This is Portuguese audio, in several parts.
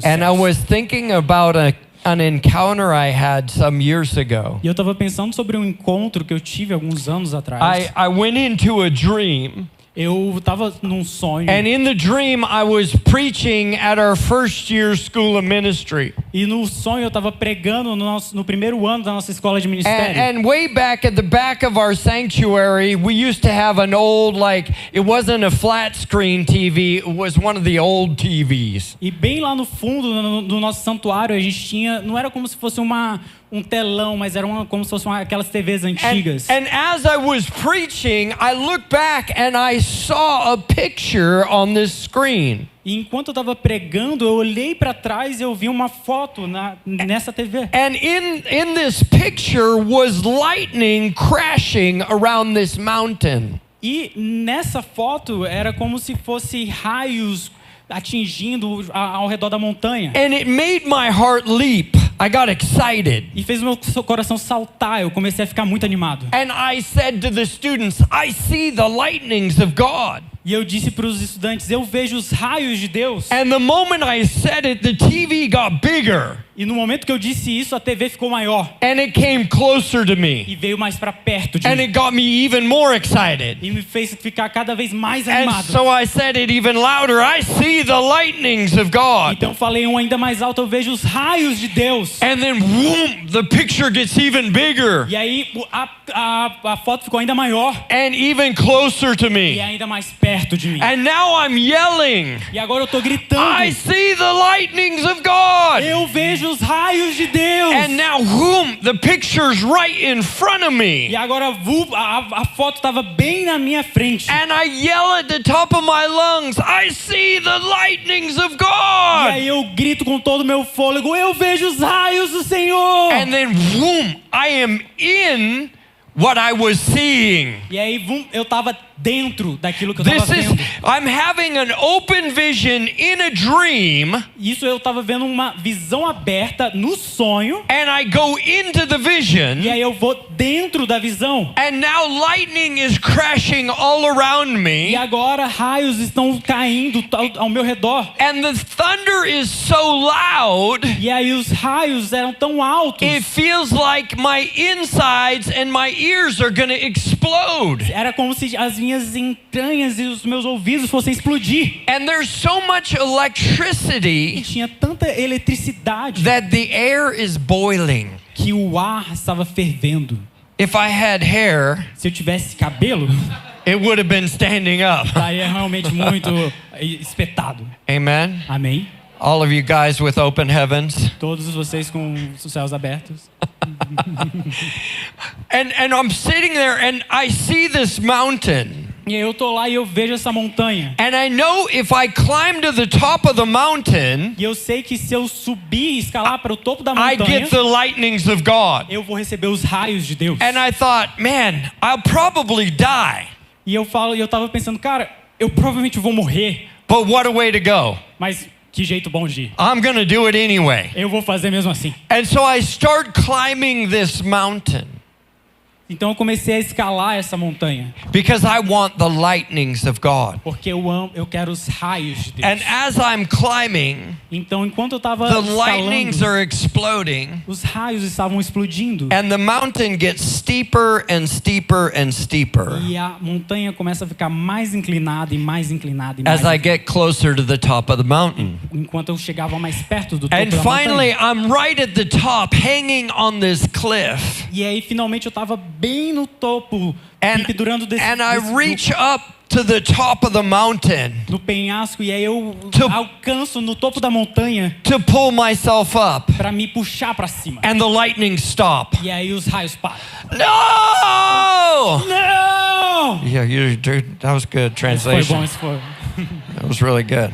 And I was thinking about an encounter I had some years ago. E eu estava pensando sobre um encontro que eu tive alguns anos atrás. I went into a dream. Eu estava num sonho. And in the dream, I was preaching at our first year school of ministry. E no sonho eu estava pregando no primeiro ano da nossa escola de ministério. And way back at the back of our sanctuary, we used to have an old, it wasn't a flat screen TV, it was one of the old TVs. E bem lá no fundo do nosso santuário, a gente tinha, não era como se fosse um telão, mas era como se fossem aquelas TVs antigas. And as I was preaching, I looked back and I saw a picture on this screen. E enquanto eu estava pregando, eu olhei para trás e eu vi uma foto nessa TV. And in this picture was lightning crashing around this mountain. E nessa foto era como se fosse raios atingindo ao redor da montanha. And it made my heart leap. I got excited. E fez o meu coração saltar. Eu comecei a ficar muito animado. And I said to the students, I see the lightnings of God. E eu disse para os estudantes, eu vejo os raios de Deus. And the moment I said it, the TV got bigger. E no momento que eu disse isso, a TV ficou maior. And it came closer to me. E veio mais para perto de And mim. it got me even more excited. E me fez ficar cada vez mais And animado. so I said it even louder. I see the lightnings of God. Então falei ainda mais alto, eu vejo os raios de Deus. And then whoom, the picture gets even bigger. E aí a foto ficou ainda maior. And even closer to E me. ainda mais perto de mim. And now I'm yelling. E agora eu tô gritando. I see the lightnings of God. Eu vejo os raios de Deus. And now whoom, the picture's right in front of me. E agora a foto estava bem na minha frente. And I yell at the top of my lungs, I see the lightnings of E God. aí eu grito com todo o meu fôlego, eu vejo os raios do Senhor. And then whoom, I am in what I was seeing. E aí eu estava dentro daquilo que eu estava vendo. I'm having an open vision in a dream. Isso eu estava vendo uma visão aberta no sonho. And I go into the vision. E aí eu vou dentro da visão. And now lightning is crashing all around me. E agora raios estão caindo ao meu redor. And the thunder is so loud. E aí os raios eram tão altos. It feels like my insides and my ears are going to explode. Era como se as minhas entranhas e os meus ouvidos fossem explodir. And there's so much E electricity tinha tanta eletricidade that the air is boiling. que o ar estava fervendo. If I had hair, Se eu tivesse cabelo, it would have been standing up. estaria realmente muito espetado. Amen. Amém? All of you guys with open heavens. Todos vocês com os céus abertos. And I'm sitting there and I see this mountain. E aí eu tô lá e eu vejo essa montanha. And I know if I climb to the top of the mountain, E eu sei que se eu subir e escalar para o topo da I montanha, get the lightnings of God. eu vou receber os raios de Deus. And I thought, man, I'll probably die. E eu tava pensando, cara, eu provavelmente vou morrer, But what a way to go. mas que jeito bom de ir. I'm going to do it anyway. Eu vou fazer mesmo assim. And so I start climbing this mountain Então eu comecei a escalar essa montanha, because I want the lightnings of God. porque eu quero os raios de Deus. And as I'm climbing, Então enquanto eu estava the lightnings escalando, are exploding. os raios estavam explodindo. And the mountain gets steeper and steeper and steeper E a montanha começa a ficar mais inclinada e mais inclinada e mais as I get closer to the top of the mountain. enquanto eu chegava mais perto do topo And da finally, montanha. I'm right at the top, hanging on this cliff. E aí finalmente eu estava bem no topo, And pendurando I reach up to the top of the mountain no penhasco, e aí eu To- alcanço no topo da montanha to pull myself up. para me puxar para cima. And the lightning stop. E aí os raios param. No! Não! Yeah, that was good Isso foi bom, translation. isso foi. That was really good.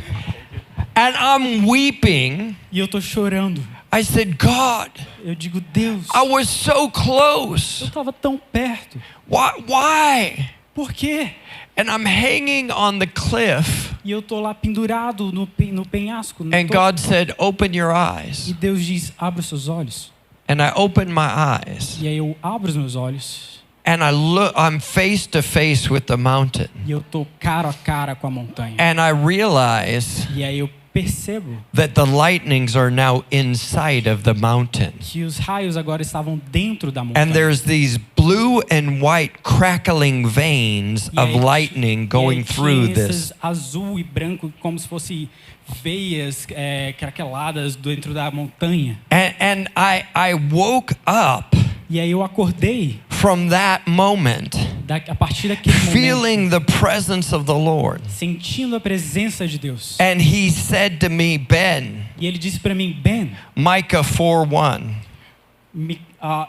And I'm weeping. E eu tô chorando. I said, God, Eu digo, Deus, I was so eu close. estava tão perto. Why? Por quê? And I'm hanging on the cliff. E eu tô lá pendurado no penhasco. No And topo. God said, open your E eyes. Deus diz, abre os seus olhos. And I opened my eyes. E aí eu abro os meus olhos. And I'm face to face with the mountain. E eu tô cara a cara com a montanha. And I realize E aí eu percebo that the lightnings are now inside of the mountain. que os raios agora estavam dentro da And montanha. there's these blue and white crackling veins E of aí lightning going tinha through esses this. azul e branco como se fosse veias craqueladas dentro da montanha. And I woke up E aí eu acordei from that moment, a partir daquele momento, feeling the presence of the Lord. sentindo a presença de Deus. And he said to me, Ben, E ele disse para mim, Ben, Micah 4:1.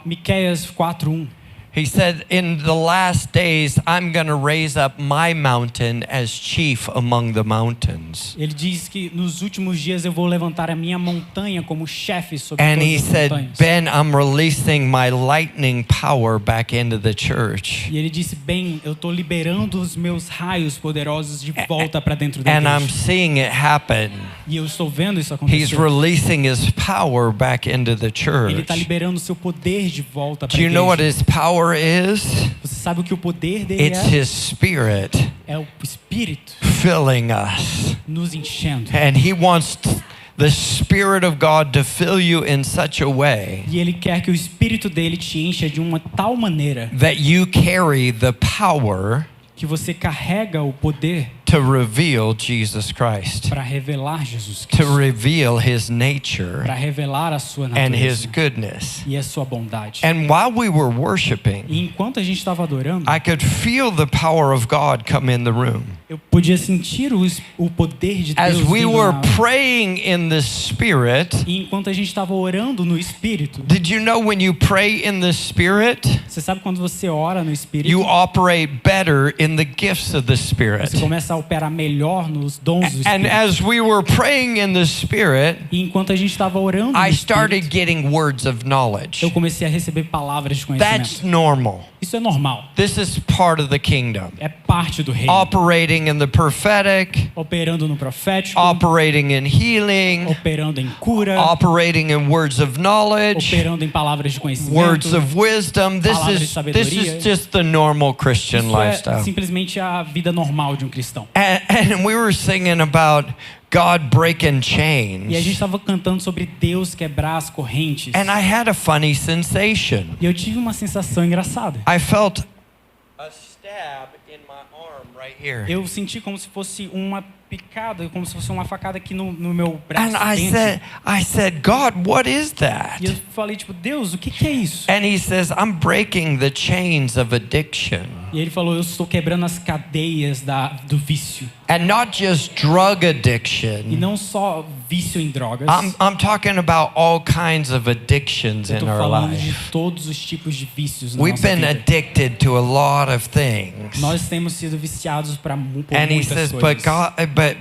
Miqueias 4:1. He said, in the last days, I'm going to raise up my mountain as chief among the mountains. Ele diz que nos últimos dias eu vou levantar a minha montanha como chefe sobre And he todas as said, montanhas. Ben, I'm releasing my lightning power back into the church. E ele disse, Ben, eu estou liberando os meus raios poderosos de volta para dentro da And I'm igreja. seeing it happen. E eu estou vendo isso He's acontecer. releasing his power back into the Ele church. está liberando o seu poder de volta para Do a you know what igreja. his power is? Você sabe o que o poder dele It's his spirit é o Espírito filling us. nos enchendo. And he wants the Spirit of God to fill you in such a way E ele quer que o Espírito dele te encha de uma tal maneira that you carry the power que você carrega o poder to reveal Jesus Christ, para revelar Jesus to Cristo, reveal his nature para revelar a sua and his natureza goodness. e a sua bondade. And while we were worshiping, E enquanto a gente estava adorando, I could feel the power of God come in the room. eu podia sentir o poder de Deus As we vindo were na- praying in the Spirit, E enquanto a gente estava orando no Espírito, did you know when you pray in the Spirit, você sabe quando você ora no Espírito, you operate better in the gifts of the Spirit? você começa a operar melhor nos dons do And Espírito. as we were praying in the Spirit, E enquanto a gente estava orando no I started Espírito, getting words of knowledge. eu comecei a receber palavras de That's conhecimento. normal. Isso é normal. This is part of the kingdom. É parte do reino. Operating in the prophetic, Operando no profético, operating in healing, operando em cura, operating in words of knowledge, operando em palavras de conhecimento. words of wisdom. Palavras de This sabedoria. is just the normal Christian Isso é lifestyle. simplesmente a vida normal de um cristão. And we were singing about God breaking E a gente chains. estava cantando sobre Deus quebrar as correntes. And I had a funny sensation. E eu tive uma sensação engraçada. I felt a stab in my arm right here. Eu senti como se fosse uma picada, como se fosse uma facada aqui no meu braço. And I said, God, what is that? E eu falei, tipo, Deus, o que é isso? And he says, I'm breaking the chains of addiction. E ele falou, eu estou quebrando as cadeias do vício. And not just drug E addiction. não só vício em drogas. I'm talking about all kinds of addictions Eu in estou our falando de life. todos os tipos de vícios na We've nossa been vida. addicted to a lot of things. Nós temos sido viciados por And he muitas says, coisas.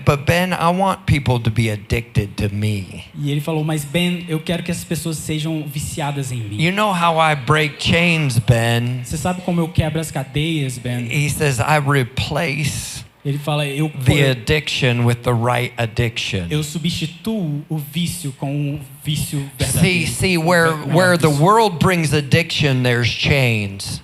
but Ben, I want people to be addicted to me. E ele falou, mas Ben, eu quero que as pessoas sejam viciadas em mim. You know how I break chains, Ben? Você sabe como eu quebro as cadeias, Ben? He says, I replace Ele fala, the addiction with the right addiction. eu substituo o vício com o vício See, verdadeiro. where the world brings addiction, there's chains.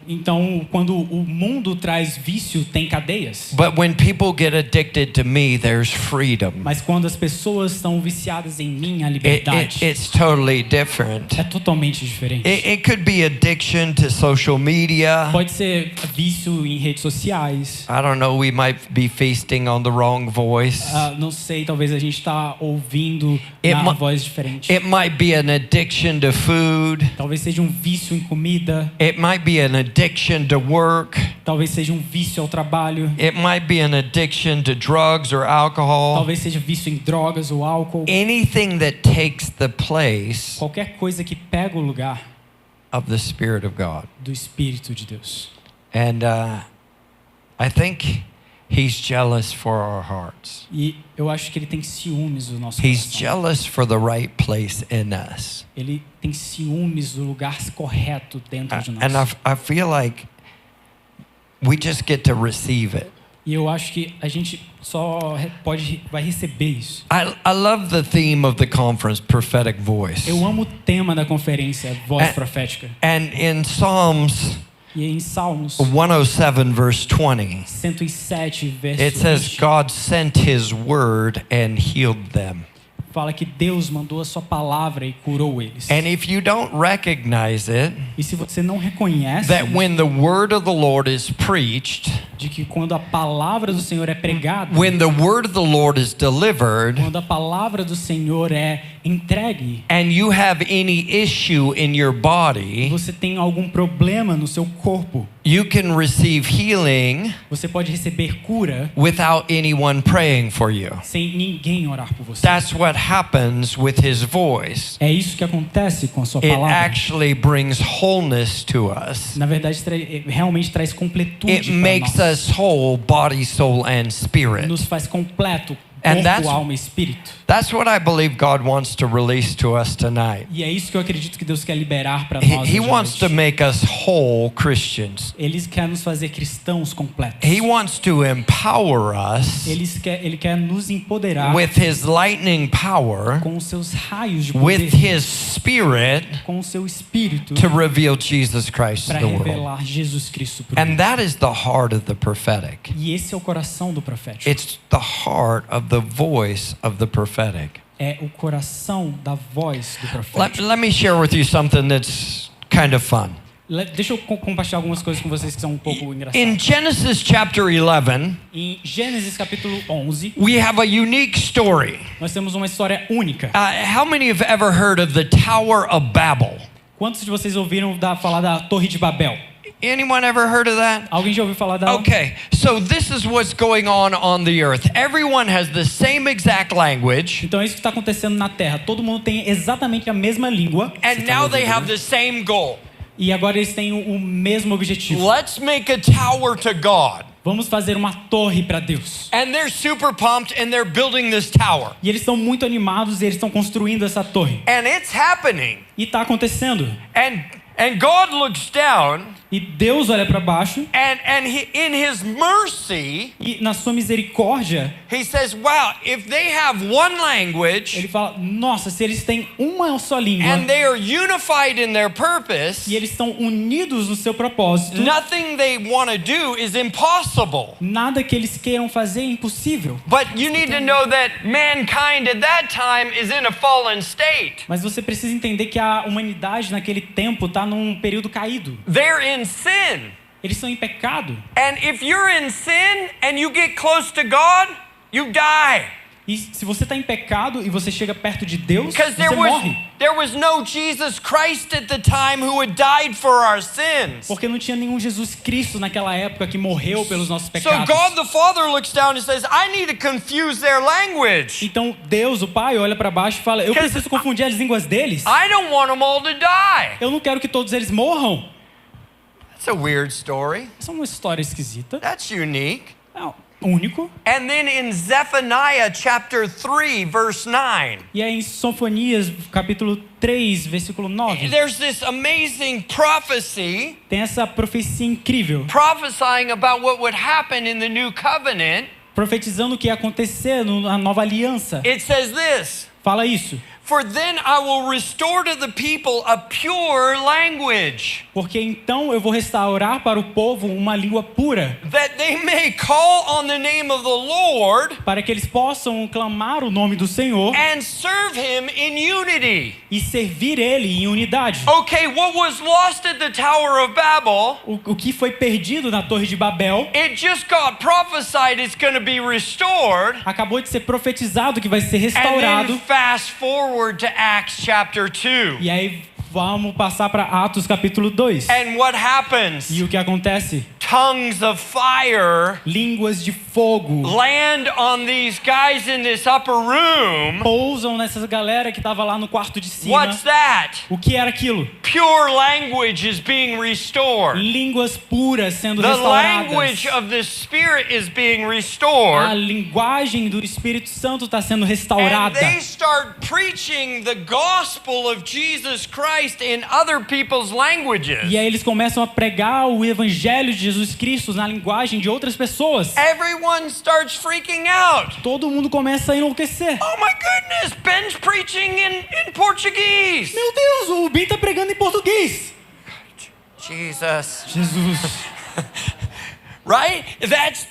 Então, quando o mundo traz vício, tem cadeias. But when people get addicted to me, there's freedom. Mas quando as pessoas estão viciadas em mim, a liberdade It's totally different. é totalmente diferente. It could be addiction to social media. Pode ser vício em redes sociais. I don't know, we might be feasting on the wrong voice. Não sei, talvez a gente está ouvindo It uma mi- voz diferente. It might be an addiction to food. Talvez seja um vício em comida. It might be an addiction to work. Talvez seja um vício ao trabalho. It might be an addiction to drugs or alcohol. Talvez seja vício em drogas ou álcool. Anything that takes the place Qualquer coisa que pega o lugar of the Spirit of God. do Espírito de Deus. And I think He's jealous for our hearts. E eu acho que ele tem ciúmes do nosso He's coração. jealous for the right place in us. Ele tem ciúmes do lugar correto dentro de nós. And I feel like we just get to receive it. E eu acho que a gente só vai receber isso. I love the theme of the conference, prophetic voice. Eu amo o tema da conferência, voz É- profética. And in Psalms E em Salmos 107, verse 20, 107, verso it says, 20, God sent his word and healed them. fala que Deus mandou a sua palavra e curou eles. And if you don't recognize it, E se você não reconhece that when the word of the Lord is preached, de que quando a palavra do Senhor é pregada, when the word of the Lord is delivered, quando a palavra do Senhor é entregue, and you have any issue in your body, você tem algum problema no seu corpo, you can receive healing você pode receber cura without anyone praying for you. sem ninguém orar por você. That's what happens with his voice. É isso que acontece com a sua It palavra. actually brings wholeness to us. Na verdade, realmente traz completude It para makes nós. us whole, body, soul, and spirit. Nos faz completo, And corpo, alma e espírito. That's what I believe God wants to release to us tonight. E é isso que eu acredito que Deus quer liberar para He, nós he hoje à wants to noite. make us whole Christians. Ele quer nos fazer cristãos completos. He wants to empower us Ele quer nos empoderar with his lightning power, com os seus raios de with poder, his spirit, com o seu espírito, to reveal Jesus Christ to para the world. revelar Jesus Cristo para o And mundo. that is the heart of the prophetic. E esse é o coração do profético. It's the heart of the voice of the prophetic. É o coração da voz do profético. Let me share with you something that's kind of fun. Deixa eu compartilhar algumas coisas com vocês que são um pouco In engraçadas. Genesis chapter 11, Em Gênesis capítulo 11, we have a unique story. nós temos uma história única. How many have ever heard of the Tower of Babel? Quantos de vocês ouviram falar da Torre de Babel? Anyone ever heard of that? Alguém já ouviu falar dela? Okay, so this is what's going on the earth. Everyone has the same exact language, Então é isso que está acontecendo na Terra. Todo mundo tem exatamente a mesma língua. and now they have the same goal. E agora eles têm o mesmo objetivo. Let's make a tower to God. Vamos fazer uma torre para Deus. And they're super pumped and they're building this tower. E eles estão muito animados e eles estão construindo essa torre. And it's happening. E está acontecendo. And God looks down, E Deus olha para baixo and he, in his mercy, e na sua misericórdia, he says, wow, if they have one language ele fala: nossa, se eles têm uma só língua and they are unified in their purpose, e eles estão unidos no seu propósito, nothing they want to do is impossible. nada que eles queiram fazer é impossível. But you need to know that mankind at that time is in a fallen state. Mas você precisa entender que a humanidade naquele tempo está num período caído. They're in sin. Eles estão em pecado. And if you're in sin and you get close to God, you die. E se você está em pecado e você chega perto de Deus, Because você morre. there was no Jesus Christ at the time who had died for our sins. Porque não tinha nenhum Jesus Cristo naquela época que morreu pelos nossos So pecados. God the Father looks down and says, I need to confuse their language. Então Deus, o Pai, olha para baixo e fala: eu preciso confundir as línguas deles. I don't want them all to die. Eu não quero que todos eles morram. That's a weird story. Essa é uma história esquisita. That's unique. É único. And then in Zephaniah chapter 3 verse 9, E aí em Sofonias, capítulo 3, versículo 9, there's this amazing prophecy tem essa profecia incrível, prophesying about what would happen in the new covenant. profetizando o que ia acontecer na nova aliança. It says this, Fala isso. for then I will restore to the people a pure language, Porque então eu vou restaurar para o povo uma língua pura, that they may call on the name of the Lord para que eles possam clamar o nome do Senhor and serve him in unity. e servir Ele em unidade. Okay, what was lost at the Tower of Babel, O que foi perdido na Torre de Babel it just got prophesied it's going to be restored. acabou de ser profetizado que vai ser And then restaurado. fast forward to Acts chapter 2. E aí vamos passar para Atos capítulo 2. And what happens? E o que acontece? Tongues of fire Línguas de fogo land on these guys in this upper room. pousam nessa galera que estava lá no quarto de cima. What's that? O que era aquilo? Pure language is being restored. Línguas puras sendo The restauradas. language of the Spirit is being A restored. linguagem do Espírito Santo está sendo And restaurada. they start preaching the gospel of Jesus Christ in other people's languages. E aí eles começam a pregar o evangelho de Jesus Cristo na linguagem de outras pessoas. Everyone starts freaking out. Todo mundo começa a enlouquecer. Oh my goodness, Ben's preaching in Portuguese. Meu Deus, o Ben tá pregando em português. Jesus. Jesus. Right?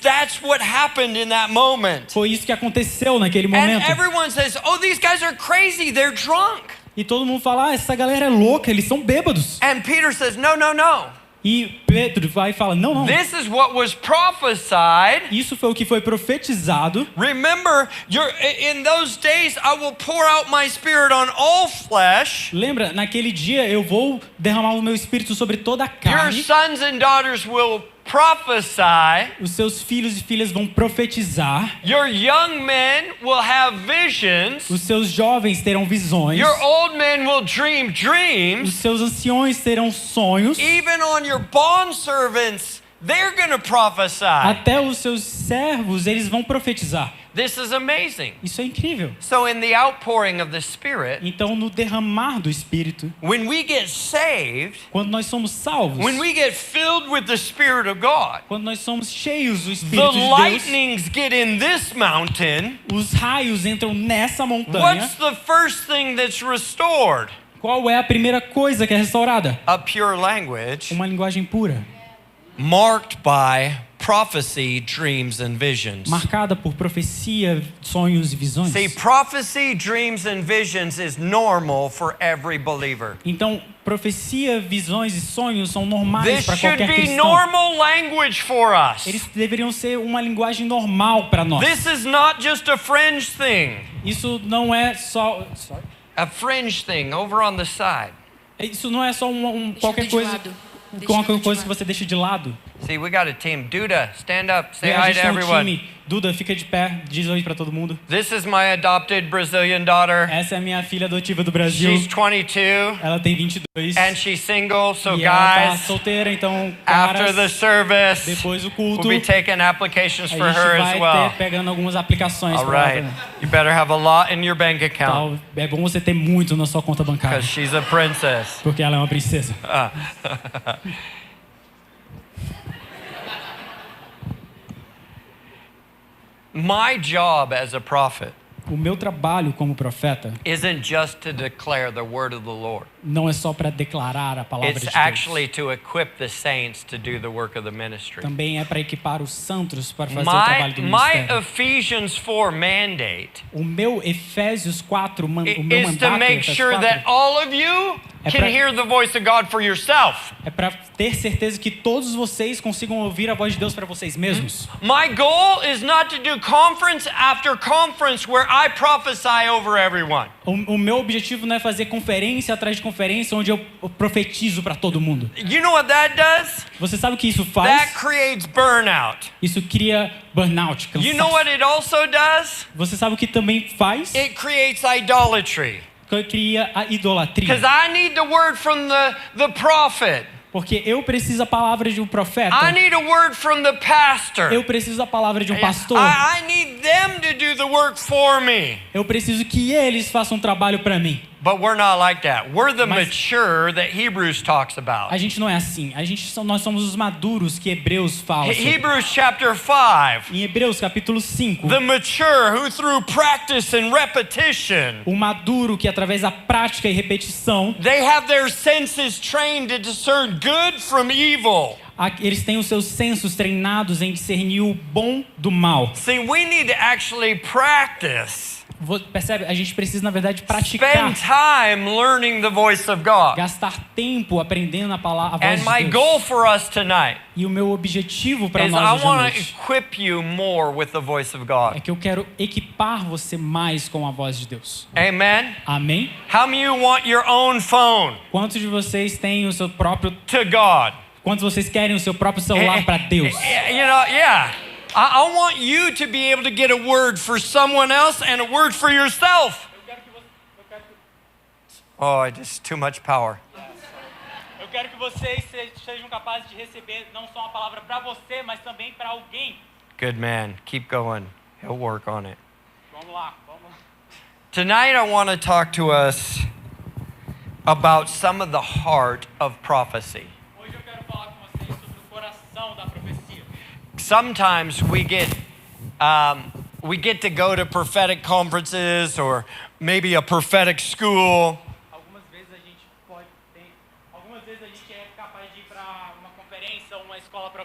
That's what happened in that moment. Foi isso que aconteceu naquele And momento. everyone says, oh, these guys are crazy. They're drunk. E todo mundo fala, ah, essa galera é louca, eles são bêbados. And Peter says, no, no, no. E Pedro vai e fala, não, não. This is what was prophesied. Isso foi o que foi profetizado. Remember, in those days I will pour out my spirit on all flesh. Lembra, naquele dia eu vou derramar o meu espírito sobre toda a Your carne. sons and daughters will prophesy. Os seus filhos e filhas vão profetizar. Your young men will have visions. Os seus jovens terão visões. Your old men will dream Os dreams. seus anciões terão sonhos. Even on your bond servants, they're going to prophesy. Até os seus servos, eles vão profetizar. This is amazing. Isso é incrível. So in the outpouring of the Spirit, Então, no derramar do Espírito, when we get saved, quando nós somos salvos, when we get filled with the Spirit of God, quando nós somos cheios do the Espírito de Deus, lightnings get in this mountain. os raios entram nessa montanha. What's the first thing that's restored? Qual é a primeira coisa que é restaurada? A pure language Uma linguagem pura, marked by prophecy, dreams, and visions. marcada por profecia, sonhos e visões. See, prophecy, dreams, and visions is normal for every believer. Então, profecia, visões e sonhos são normais This para should qualquer be cristão. normal language for us. Eles deveriam ser uma linguagem normal para nós. This is not just a fringe thing. Isso não é só A fringe thing over on the side. isso não é só qualquer de coisa, lado. Deixa qualquer de coisa lado. que você deixa de lado. See, we got a team. Duda, stand up. Say A hi gente to tem um everyone. time. Duda, fica de pé, diz oi para todo mundo. This is my adopted Brazilian daughter. Essa é a minha filha adotiva do Brasil. She's 22 Ela tem 22. and she's single. So E ela tá guys, solteira, então, after the caras, service, depois do culto, we'll be taking applications a for gente her as vai well. pegando algumas aplicações All pra right. You better have a lot in your bank account É bom você ter muito na sua conta bancária, because she's a princess. porque ela é uma princesa. My job as a prophet O meu trabalho como profeta isn't just to declare the word of the Lord. não é só para declarar a palavra It's de Deus. actually to equip the saints to do the work of the ministry. Também é para equipar os santos para fazer o trabalho do My ministério. Ephesians 4 mandate O meu Efésios 4, o meu is to mandato make Efésios sure 4, that all of you É can pra- hear the voice of God for yourself. é para ter certeza que todos vocês consigam ouvir a voz de Deus para vocês mesmos. My goal is not to do conference after conference where I prophesy over everyone. O meu objetivo não é fazer conferência atrás de conferência onde eu profetizo para todo mundo. You know what that does? Você sabe o que isso That faz? creates burnout. Isso cria burnout, cansaço. You know what it also does? Você sabe o que também faz? It creates idolatry. Cria a idolatria. Because I need the word from the prophet. Porque eu preciso da palavra de um profeta. I need a word from the pastor. Eu preciso da palavra de um pastor. I need them to do the work for me. Eu preciso que eles façam um trabalho para mim. But we're not like that. We're the Mas- mature that Hebrews talks about. A gente não é assim. Nós somos os maduros que Hebreus fala sobre. Hebrews chapter 5. Em Hebreus capítulo 5, The mature who through practice and repetition, o maduro que através da prática e repetição, they have their senses trained to discern good from evil. eles têm os seus sensos treinados em discernir o bom do mal. See, we need to actually practice. Percebe? A gente precisa, na verdade, praticar. Spend time learning the voice of God. Gastar tempo aprendendo a voz And de my Deus. goal for us tonight E o meu objetivo para is I nós hoje à want to noite equip you more with the voice of é God. que eu quero equipar você mais com a voz de Deus. Amen. Amém? How many of you want your own phone Quantos de vocês têm o seu próprio... to God? Quantos de vocês querem o seu próprio celular para Deus? You know, yeah. I want you to be able to get a word for someone else and a word for yourself. Oh, just too much power. Eu quero que vocês sejam capazes de receber não só uma palavra para você, mas também para alguém. Good man. Keep going. He'll work on it. Vamos lá, vamos lá. Tonight I want to talk to us about some of the heart of prophecy. Hoje eu quero falar com vocês sobre o coração da profecia. Sometimes we get to go to prophetic conferences or maybe a prophetic school. Algumas vezes a gente é capaz de ir para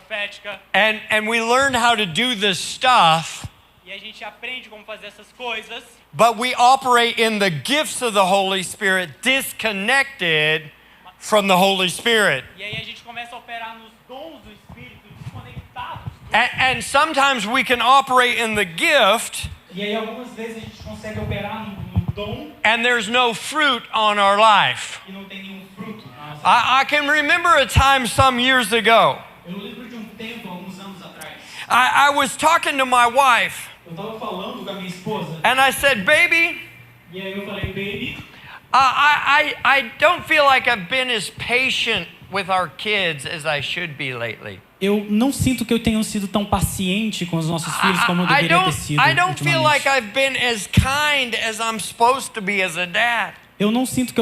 profética. and we learn how to do this stuff, E a gente aprende como fazer essas coisas. but we operate in the gifts of the Holy Spirit disconnected from the Holy Spirit. E aí a gente começa a operar nos dons do Espírito desconectados. And sometimes we can operate in the gift E aí algumas vezes a gente consegue operar no dom and there's no fruit on our life. e não tem nenhum fruto. na nossa vida. I can remember a time some years ago. Eu lembro de um tempo, alguns anos atrás, I was talking to my wife eu estava falando com a minha esposa and I said, baby, e aí eu falei, baby, I don't feel like I've been as patient with our kids as I should be lately. eu não sinto que eu tenho sido tão paciente com os nossos filhos como eu deveria ter sido I don't feel like ultimamente. I've been as kind as I'm supposed to be as a dad. Eu não sinto que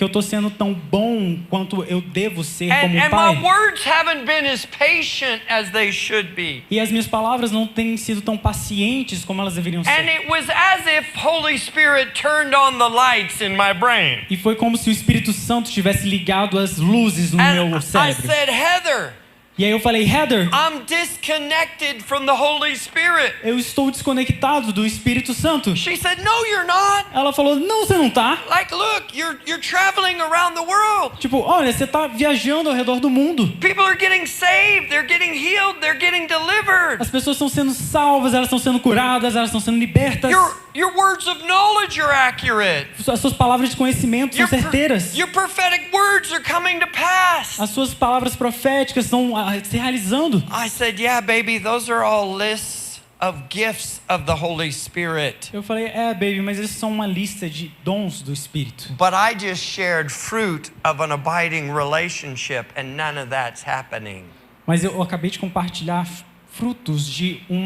eu tô sendo tão bom quanto eu devo ser como And pai. my words haven't been as patient as they should be. E as minhas palavras não têm sido tão pacientes como elas deveriam And ser. it was as if Holy Spirit turned on the lights in my brain. E foi como se o Espírito Santo tivesse ligado as luzes no meu And I cérebro. said, Heather, E aí eu falei, Heather, I'm disconnected from the Holy Spirit. eu estou desconectado do Espírito Santo. She said, no, you're not. Ela falou, não, você não tá. Like, look, you're traveling around the world. Tipo, olha, você tá viajando ao redor do mundo. People are getting saved, they're getting healed, they're getting delivered. As pessoas estão sendo salvas, elas estão sendo curadas, elas estão sendo libertas. Your words of knowledge are accurate. As suas palavras de conhecimento são certeiras. Your prophetic words are coming to pass. As suas palavras proféticas estão se realizando. I said, yeah, baby, those are all lists of gifts of the Holy Spirit. Eu falei, baby, mas esses são uma lista de dons do Espírito. But I just shared fruit of an abiding relationship and none of that's happening. Mas eu acabei de compartilhar frutos de um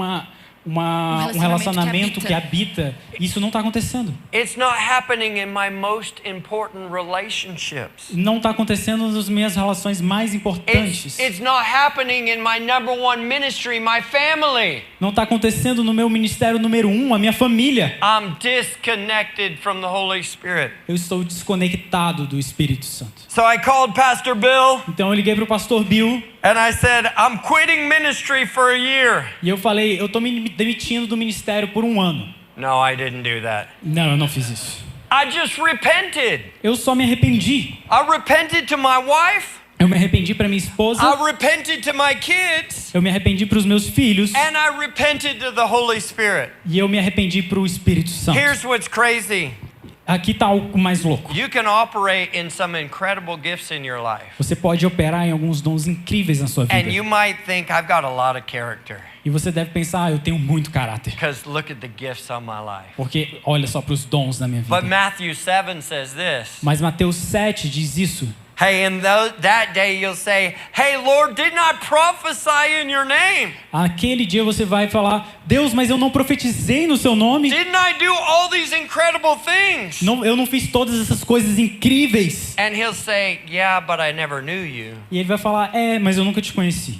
relacionamento relacionamento que que habita. Isso não está acontecendo. It's not happening in my most important relationships. Não está acontecendo nas minhas relações mais importantes. It's not happening in my number one ministry, my family. Não está acontecendo no meu ministério número 1, a minha família. I'm disconnected from the Holy Spirit. Eu estou desconectado do Espírito Santo. So I called Pastor Bill Então eu liguei para o pastor Bill and I said, I'm quitting ministry for a year. e eu falei, eu estou me demitindo do ministério por 1 ano. No, I didn't do that. Não, eu não fiz isso. I just repented. Eu só me arrependi. I repented to my wife. Eu me arrependi para minha esposa. I repented to my kids. Eu me arrependi para os meus filhos. And I repented to the Holy Spirit. E eu me arrependi para o Espírito Santo. Here's what's crazy. Aqui está algo mais louco. You can operate in some incredible gifts in your life. Você pode operar em alguns dons incríveis na sua And vida. you might think, I've got a lot of character. E você deve pensar, eu tenho muito caráter. Because look at the gifts on my life. Porque olha só para os dons da minha But vida. Matthew 7 says this. Mas Mateus 7 diz isso. Hey, in that day you'll say, hey, Lord, didn't I prophesy in your name? Aquele dia você vai falar, Deus, mas eu não profetizei no seu nome? Didn't I do all these incredible things? Não, eu não fiz todas essas coisas incríveis. And he'll say, yeah, but I never knew you. E ele vai falar, mas eu nunca te conheci.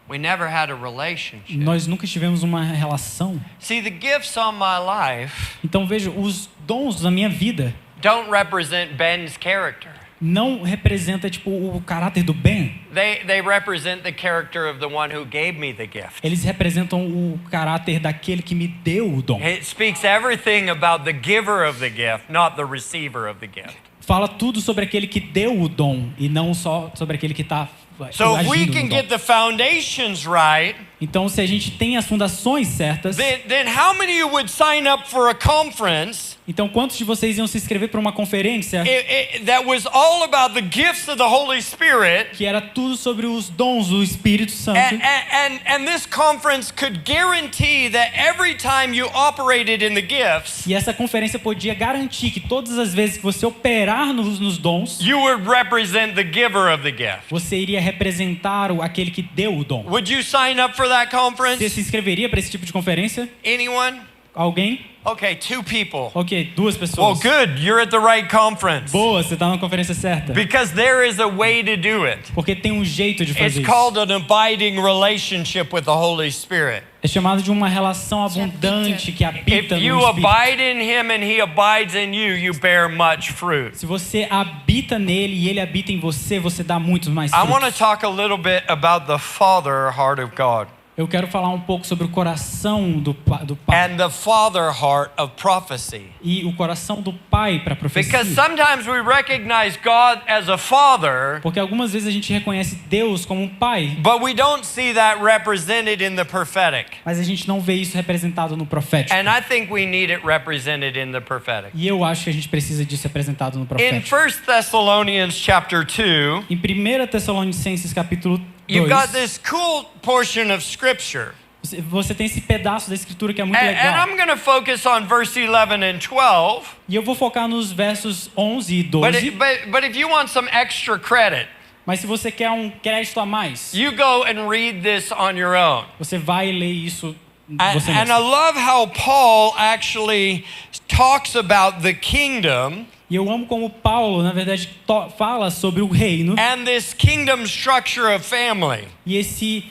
We never had a relationship. Nós nunca tivemos uma relação. See, the gifts on my life Então veja, os dons da minha vida don't represent Ben's character. não representa tipo o caráter do Ben. They represent the character of the one who gave me the gift. Eles representam o caráter daquele que me deu o dom. It speaks everything about the giver of the gift, not the receiver of the gift. Fala tudo sobre aquele que deu o dom e não só sobre aquele que está So if we agindo can no get dom. the foundations right, Então, se a gente tem as fundações certas, then how many of you would sign up for a conference então quantos de vocês iam se inscrever para uma conferência that was all about the gifts of the Holy Spirit? que era tudo sobre os dons do Espírito Santo? And this conference could guarantee that every time you operated in the gifts, E essa conferência podia garantir que todas as vezes que você operar nos dons, you would represent the giver of the gift. você iria representar aquele que deu o dom. Would you sign up for that Você conference? se inscreveria para esse tipo de conferência? Anyone? Alguém? Okay, 2 people. Ok, 2 Well, pessoas. good. You're at the right conference. Boa, você tá na conferência certa. Because there is a way to do it. Porque tem um jeito de It's fazer isso. called an abiding relationship with the Holy Spirit. É chamado de uma relação abundante que If habita no you Espírito. abide in Him and He abides in you, you bear much fruit. Se você habita nele e ele habita em você, você dá muito mais I want to frutos. talk a little bit about the Father heart of God Eu quero falar um pouco sobre o coração do Pai and the Father heart of prophecy. e o coração do Pai para a profecia. Because sometimes we recognize God as a Father, Porque algumas vezes a gente reconhece Deus como um Pai, but we don't see that represented in the prophetic. mas a gente não vê isso representado no profético. And I think we need it represented in the prophetic. E eu acho que a gente precisa disso representado no In profético. 1 Thessalonians chapter 2, Em 1 Tessalonicenses capítulo you've 2, got this cool portion of scripture. você tem esse pedaço da escritura que é muito And legal. I'm going to focus on verse 11 and 12. E eu vou focar nos versos 11 e But 12. but if you want some extra credit, Mas se você quer um crédito a mais, you go and read this on your own. você vai ler isso And, você and I mesmo. love how Paul actually talks about the kingdom E eu amo como Paulo, na verdade, fala sobre o reino and this kingdom structure of family. e esse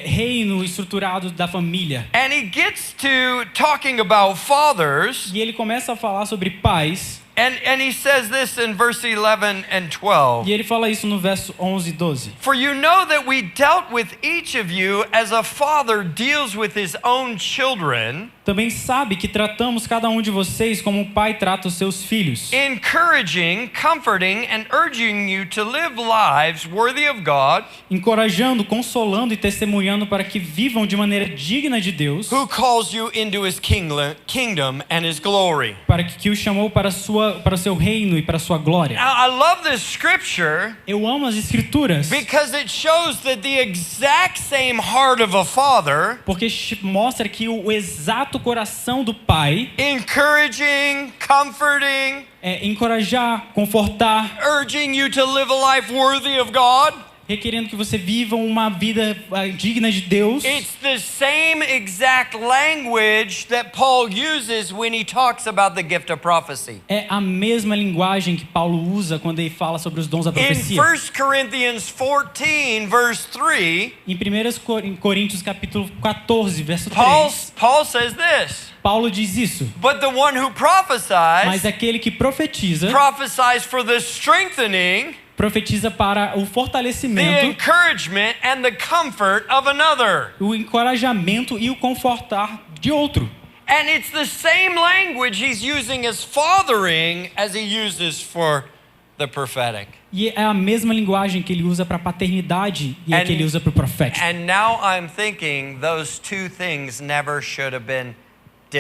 reino estruturado da família. And he gets to talking about fathers, E ele começa a falar sobre pais, and he says this in verse 11 and 12. e ele fala isso no verso 11 e 12. For you know that we dealt with each of you as a father deals with his own children, Também sabe que tratamos cada um de vocês como um pai trata os seus filhos, encouraging, comforting, and urging you to live lives worthy of God, encorajando, consolando e testemunhando para que vivam de maneira digna de Deus, who calls you into his kingdom and his glory. para que o chamou para o seu reino e para a sua glória. Now, I love this scripture Eu amo as escrituras because it shows that the exact same heart of a father, porque mostra que o exato coração do pai encouraging, comforting, é encorajar, confortar, urging you to live a life worthy of God, requerendo que você viva uma vida digna de Deus. it's the same exact language that Paul uses when he talks about the gift of prophecy. É a mesma linguagem que Paulo usa quando ele fala sobre os dons da In profecia. 1 Corinthians 14, verse 3, Em 1 Coríntios capítulo 14, verso 3, Paul says this, Paulo diz isso. but the one who Mas prophesies, aquele que profetiza, prophesies for the strengthening, profetiza para o the fortalecimento, encouragement, and the comfort of another. o encorajamento e o confortar de outro. And it's the same language he's using as fathering as he uses for the prophetic. E é a mesma linguagem que ele usa para paternidade e a que ele usa para o profético. And now I'm thinking those two things never should have been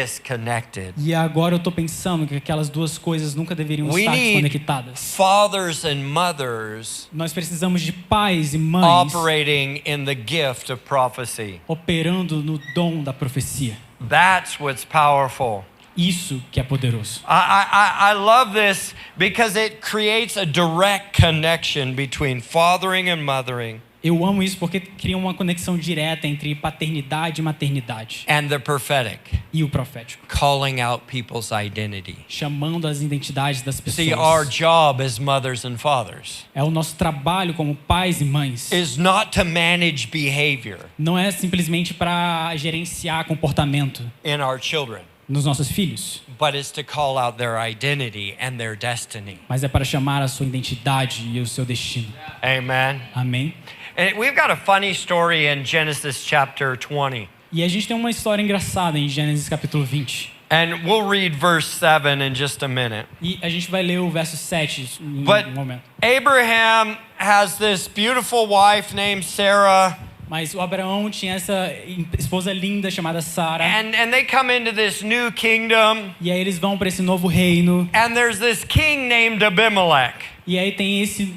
disconnected. E agora eu estou pensando que aquelas duas coisas nunca deveriam We estar need desconectadas. fathers and mothers Nós precisamos de pais e mães operating in the gift of prophecy. operando no dom da profecia. That's what's powerful. Isso que é poderoso. I love this because it creates a direct connection between fathering and mothering Eu amo isso porque cria uma conexão direta entre paternidade e maternidade and the prophetic, e o profético, calling out people's identity. chamando as identidades das See, our pessoas. job as mothers and fathers É o nosso trabalho como pais e mães. is not to manage behavior Não é simplesmente para gerenciar comportamento in our children, nos nossos filhos, but is to call out their identity and their destiny. mas é para chamar a sua identidade e o seu destino. Amen. Amém? And we've got a funny story in Genesis chapter 20. E a gente tem uma história engraçada em Gênesis capítulo 20. And we'll read verse 7 in just a minute. E a gente vai ler o verso 7 em But um momento. Abraham has this beautiful wife named Sarah, Mas o Abraão tinha essa esposa linda chamada Sara. and they come into this new kingdom, E aí eles vão para esse novo reino. and there's this king named Abimelech. E aí tem esse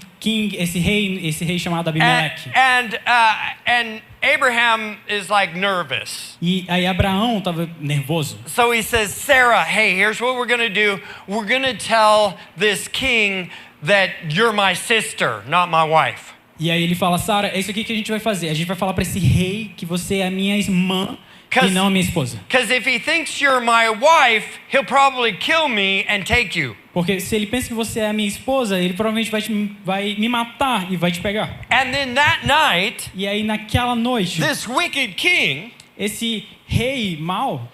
rei chamado Abimeleque. And Abraham is like nervous. E aí Abraão estava nervoso. So he says, Sarah, hey, here's what we're going to do. We're going to tell this king that you're my sister, not my wife. E aí ele fala, Sara, é isso aqui que a gente vai fazer. A gente vai falar para esse rei que você é a minha irmã e não a minha esposa. Because if he thinks you're my wife, he'll probably kill me and take you. Porque se ele pensa que você é a minha esposa, ele provavelmente vai me matar e vai te pegar. And then that night, E aí naquela noite, this wicked king esse rei mau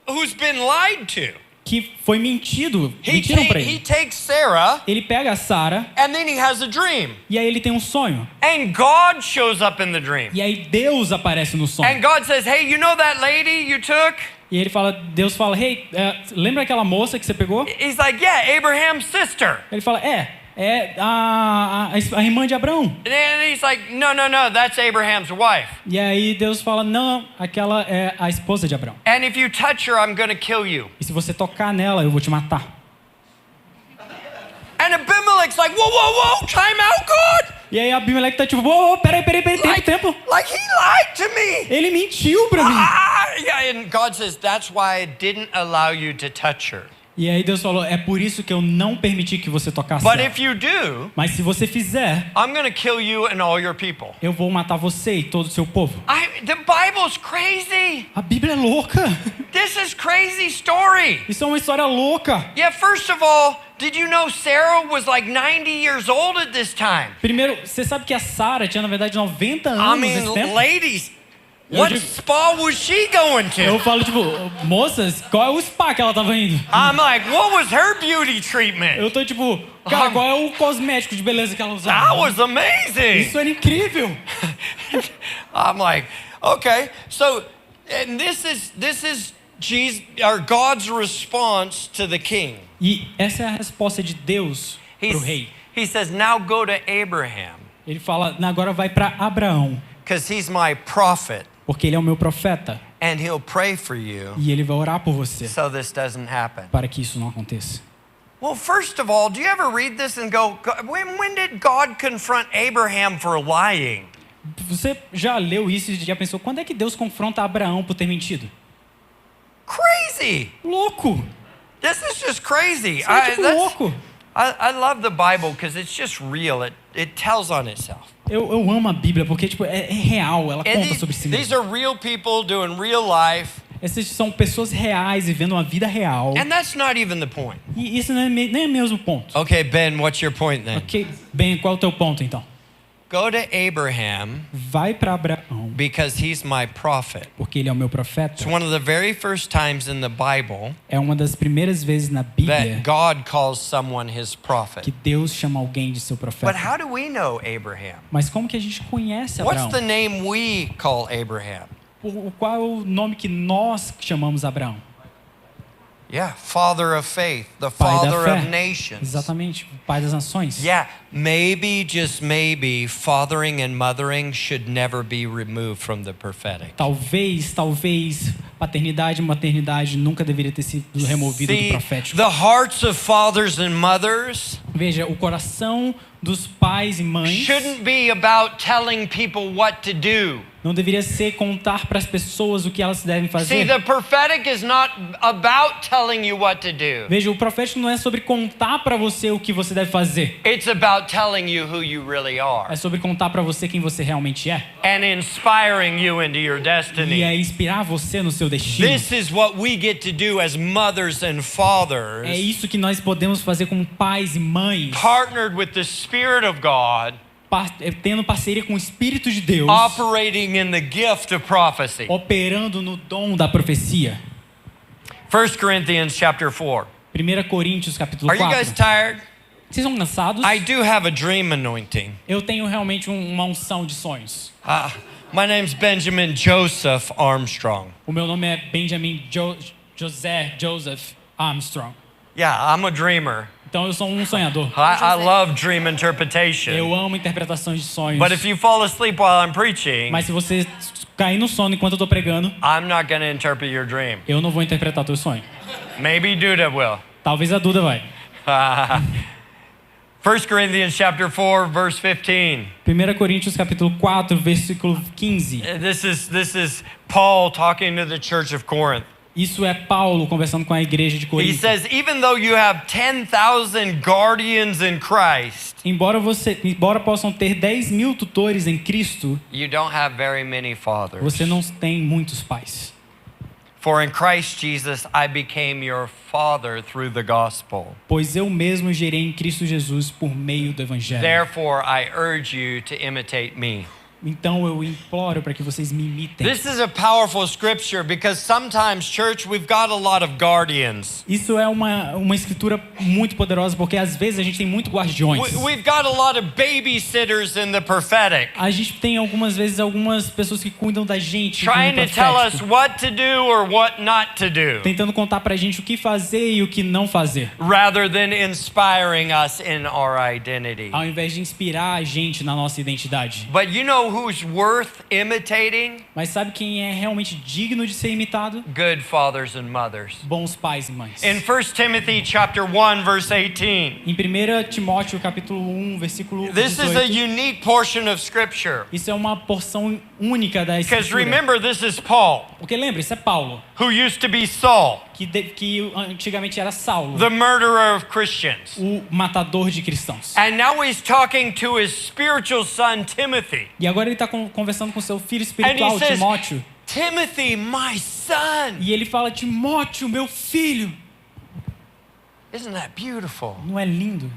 who's been lied to, que foi mentiram he para ele. takes Sarah Ele pega a Sara and then he has a dream. e aí ele tem um sonho. And God shows up in the dream. E aí Deus aparece no sonho. And God says, hey, you know that lady you took? E ele fala, Deus fala, hey, lembra aquela moça que você pegou? He's like, yeah, Abraham's sister. Ele fala, é a irmã de Abraão. And he's like, no, that's Abraham's wife. E aí Deus fala, não, aquela é a esposa de Abraão. And if you touch her, I'm going to kill you. E se você tocar nela, eu vou te matar. And Abimelech's like, whoa, time out, God. E aí Abimeleque tá tipo, peraí, tempo. Like he lied to me. Ele mentiu pra mim. Yeah, and God says, that's why I didn't allow you to touch her. E aí Deus falou, é por isso que eu não permiti que você tocasse But ela. if you do, Mas se você fizer, I'm going to kill you and all your people. eu vou matar você e todo o seu povo. The Bible's crazy. A Bíblia é louca. This is crazy story. Isso é uma história louca. Yeah, first of all, did you know Sarah was like 90 years old at this time? Primeiro, você sabe que a Sara tinha na verdade 90 I anos mean, nesse tempo? ladies, what spa was she going Eu to? falo tipo, moças, qual é o spa que ela tava indo? I'm like, what was her beauty treatment? Eu tô tipo, cara, qual é o cosmético de beleza que ela That usava? was amazing. Isso era incrível. I'm like, okay, so and this is Jesus or God's response to the king. E essa é a resposta de Deus pro rei. He says, now go to Abraham, Ele fala, agora vai para Abraão, because he's my prophet, porque ele é o meu profeta and he'll pray for you e ele vai orar por você so this doesn't happen. para que isso não aconteça. Well, first of all, do you ever read this and go, when did God confront Abraham for lying? Você já leu isso e já pensou, quando é que Deus confronta Abraão por ter mentido? Crazy. Louco! This is just crazy. Isso é tipo louco. I love the Bible because it's just real. It tells on itself. Eu amo a Bíblia porque tipo, é real, ela And conta sobre si these mesma. are real people doing real life. Essas são pessoas reais vivendo uma vida real. And that's not even the point. E isso não é nem é mesmo ponto. Okay, Ben, what's your point then? Ok, bem, qual é o teu ponto então? Go to Abraham Vai para Abraão, because he's my prophet. porque ele é o meu profeta. It's one of the very first times in the Bible É uma das primeiras vezes na Bíblia that God calls someone his que prophet. Deus chama alguém de seu But profeta. how do we know Abraham? Mas como que a gente conhece What's Abraão? the name we call Abraham? Qual é o nome que nós chamamos Abraão? Yeah, father of faith, the Pai da father of fé. nations. Exatamente, pai das nações. Yeah, maybe, just maybe, fathering and mothering should never be removed from the prophetic. Talvez, paternidade e maternidade nunca deveria ter sido removido do See, profético. the hearts of fathers and mothers Veja, o coração dos pais e mães shouldn't be about telling people what to do. não deveria ser contar para as pessoas o que elas devem See, fazer. the prophetic is not about telling you what to do. Veja, o profético não é sobre contar para você o que você deve fazer. It's about telling you who you really are É sobre contar para você quem você realmente é. and inspiring you into your E destiny. é inspirar você no seu destino. This is what we get to do as mothers and É fathers, isso que nós podemos fazer como pais e mães, partnered with the Spirit of God, tendo parceria com o Espírito de Deus, operating in the gift of prophecy. operando no dom da profecia. 1 Corinthians chapter 4. 1 Coríntios capítulo Are you guys 4. tired? Vocês estão cansados? I do have a dream anointing. Eu tenho realmente uma unção de sonhos. My name's Benjamin Joseph Armstrong. O meu nome é Benjamin Joseph Armstrong. Yeah, I'm a dreamer. Então eu sou um sonhador. I love dream interpretation. Eu amo interpretações de sonhos. But if you fall asleep while I'm preaching, Mas se você cair no sono enquanto eu estou pregando, I'm not going to interpret your dream. eu não vou interpretar teu sonho. Maybe Duda will. Talvez a Duda vai. 1 Corinthians chapter 4 verse 15. 1 Coríntios capítulo 4, versículo 15. This is Paul talking to the church of Corinth. Isso é Paulo conversando com a igreja de He Corinto. says, even though you have 10,000 guardians in Christ, Embora possam ter 10.000 tutores em Cristo, you don't have very many fathers. você não tem muitos pais. For in Christ Jesus I became your father through the gospel. Pois eu mesmo gerei em Cristo Jesus por meio do Evangelho. Therefore I urge you to imitate me. Então eu imploro para que vocês me imitem. This is a powerful scripture because sometimes, church, we've got a lot of guardians. Isso é uma escritura muito poderosa, porque às vezes a gente tem muito guardiões. We've got a lot of babysitters in the prophetic, A gente tem algumas vezes algumas pessoas que cuidam da gente, trying no to tell us profético, what to do or what not to do, tentando contar pra gente o que fazer e o que não fazer, rather than inspiring us in our identity. ao invés de inspirar a gente na nossa identidade. But you know who's worth imitating? Mas sabe quem é realmente digno de ser imitado? Good fathers and mothers. Bons pais e mães. In 1 Timothy chapter 1 verse 18, Em 1 Timóteo capítulo 1, versículo this is a 18, unique portion of scripture. isso é uma porção única da Because escritura. remember, this is Paul, Porque lembra, isso é Paulo, who used to be Saul, que antigamente era Saulo, the murderer of Christians. o matador de cristãos. And now he's talking to his spiritual son, Timothy. E agora ele está conversando com seu filho And espiritual, he says, Timóteo. Timothy, my son. E ele fala, Timóteo, meu filho. Isn't that beautiful? Não é lindo?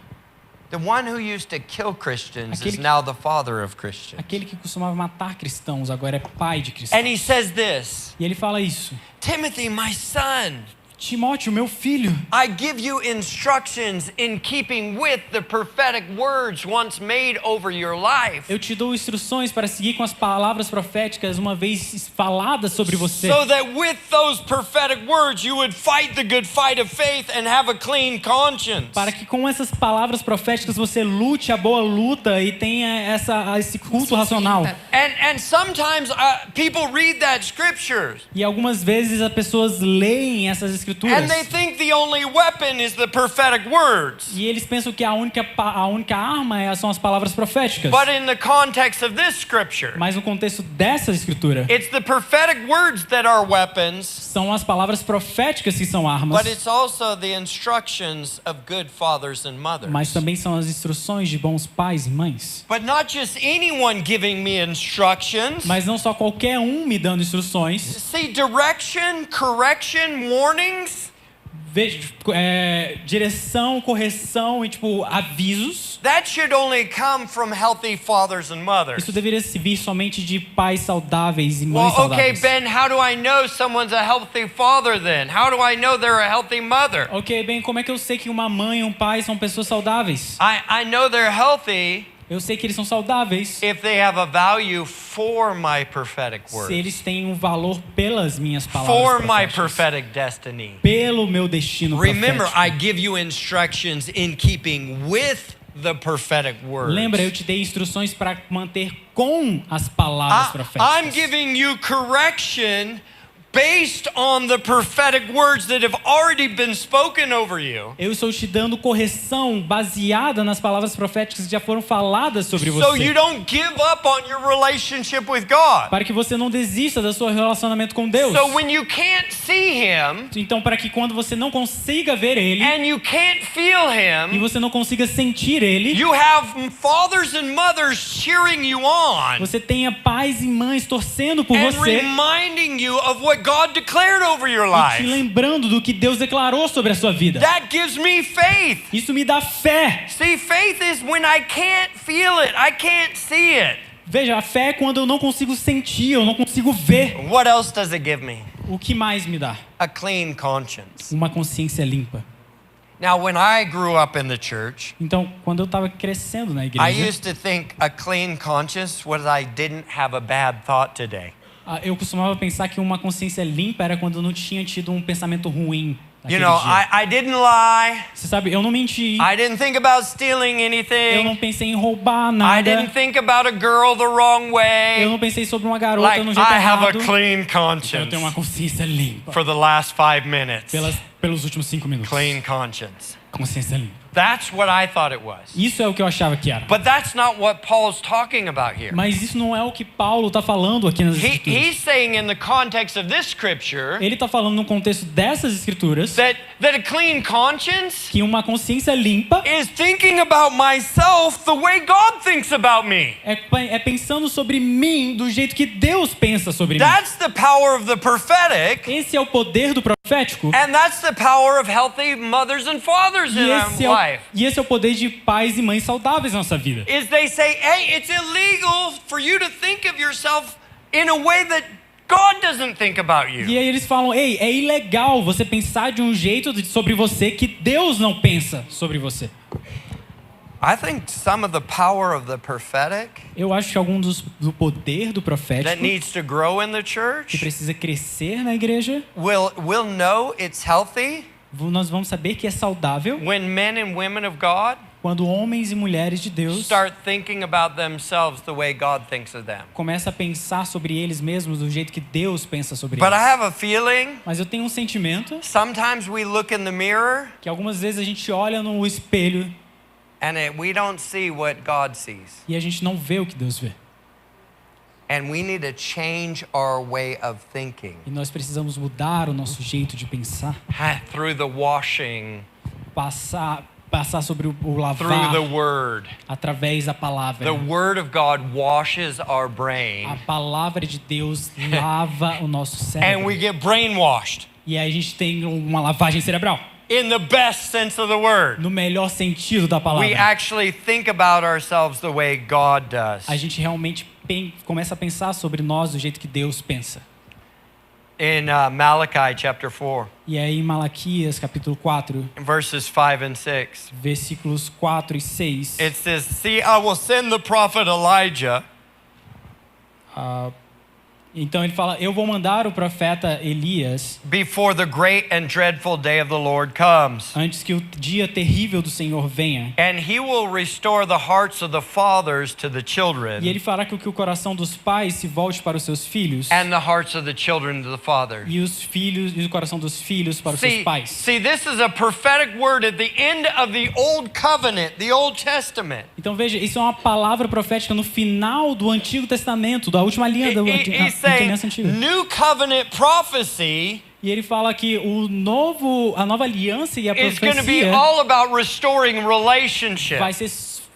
The one who used to kill Christians Aquele is que- now the father of Christians. Aquele que costumava matar cristãos, agora é pai de cristãos. And he says this, E ele fala isso. Timothy, my son, Timóteo, meu filho, I give you instructions in keeping with the prophetic words once made over your life, eu te dou instruções para seguir com as palavras proféticas uma vez faladas sobre você. so that with those prophetic words you would fight the good fight of faith and have a clean conscience. Para que com essas palavras proféticas você lute a boa luta e tenha esse culto racional. And sometimes people read that scripture E algumas vezes as pessoas leem essas escrituras and they think the only weapon is the prophetic words. e eles pensam que a única arma são as palavras proféticas. But in the context of this scripture, Mas no contexto dessa escritura, it's the prophetic words that are weapons, são as palavras proféticas que são armas, but it's also the instructions of good fathers and mothers. mas também são as instruções de bons pais e mães. But not just anyone giving me instructions. Mas não só qualquer um me dando instruções. See, direction, correction, warnings. Veja, direção, correção e avisos. That should only come from healthy fathers and mothers. Isso deveria vir somente de pais saudáveis e mães Well, okay, saudáveis. Ben, how do I know someone's a healthy father then? How do I know they're a healthy mother? Ok, bem, como é que eu sei que uma mãe e um pai são pessoas saudáveis? I know they're healthy Eu sei que eles são saudáveis if they have a value for my prophetic se words, eles têm um valor pelas minhas palavras for my proféticas, prophetic destiny. pelo meu destino Remember, profético. I give you instructions in keeping with the prophetic words. Lembra, eu te dei instruções para manter com as palavras I'm proféticas. giving you correction based on the prophetic words that have already been spoken over you. Eu estou te dando correção baseada nas palavras proféticas que já foram faladas sobre So você. you don't give up on your relationship with God. Para que você não desista do seu relacionamento com Deus. So when you can't see Him Então, para que quando você não consiga ver Ele and you can't feel e Him, você não consiga sentir Ele, you have fathers and mothers cheering you on você tenha pais e mães torcendo por and você reminding you of what God declared over your e te life. lembrando do que Deus declarou sobre a sua vida. That gives me faith. Isso me dá fé. See, faith is when I can't feel it, I can't see it. Veja, a fé é quando eu não consigo sentir, eu não consigo ver. What else does it give me? O que mais me dá? A clean conscience. Uma consciência limpa. Now, when I grew up in the church, Então, quando eu estava crescendo na I igreja, used to think a clean conscience was I didn't have a bad thought today. eu costumava pensar que uma consciência limpa era quando eu não tinha tido um pensamento ruim You naquele know, dia. I didn't lie. Você sabe, eu não menti, I didn't think about stealing eu não anything. pensei em roubar I nada, didn't think about a girl the wrong eu way. não pensei sobre uma garota Like, no jeito I have a errado. clean Eu conscience tenho uma consciência limpa for the last 5 minutes. pelos últimos 5 minutos. Clean conscience. Consciência limpa. That's what I thought it was. Isso é o que eu achava que era. But that's not what Paul's talking about here. Mas isso não é o que Paulo está falando aqui nas Escrituras. He's saying in the context of this scripture Ele está falando no contexto dessas Escrituras that a clean conscience que uma consciência limpa is thinking about myself the way God thinks about me. é pensando sobre mim do jeito que Deus pensa sobre mim. That's the power of the prophetic, Esse é o poder do profético. and that's the power of healthy mothers and fathers in our life. E esse é o poder de pais e mães saudáveis na nossa vida. Is they say, hey, it's illegal for you to think of yourself in a way that God doesn't think about you. E aí eles falam, ei, é ilegal você pensar de um jeito sobre você que Deus não pensa sobre você. I think some of the power of the prophetic Eu acho que algum do poder do that profético needs to grow in the que church precisa crescer na igreja, will know it's healthy nós vamos saber que é saudável when men and women of God quando homens e mulheres de Deus start thinking about themselves the way God thinks of them. começam a pensar sobre eles mesmos do jeito que Deus pensa sobre But I eles. have a feeling Mas eu tenho um sentimento sometimes we look in the mirror que algumas vezes a gente olha no espelho and we don't see what God sees. e a gente não vê o que Deus vê. And we need to change our way of thinking E nós precisamos mudar o nosso jeito de pensar, through the washing, passar sobre o through lavar the word. através da palavra. The word of God washes our A brain palavra de Deus lava o nosso and cérebro. we get brainwashed E aí a gente tem uma lavagem cerebral, in the best sense of the word. no melhor sentido da We palavra. actually think about ourselves the way God does. A gente realmente começa a pensar sobre nós do jeito que Deus pensa. In Malachi chapter 4, E aí em Malaquias capítulo 4, verses 5 and 6, versículos 4 e 6, it says, "See, I will send the prophet Elijah então ele fala, eu vou mandar o profeta Elias before the great and dreadful day of the Lord comes. antes que o dia terrível do Senhor venha. And he will restore the hearts of the fathers to the E children, ele fará com que o coração dos pais se volte para os seus filhos and the hearts of the children to the fathers." e os filhos e o coração dos filhos para os seus pais. See, this is a prophetic word at the end of the Old Covenant, the Old Testament. Então veja, isso é uma palavra profética no final do Antigo Testamento, da última linha da He's saying aliança antiga. new covenant prophecy E ele fala que a nova aliança e a is going to be profecia all about restoring relationship.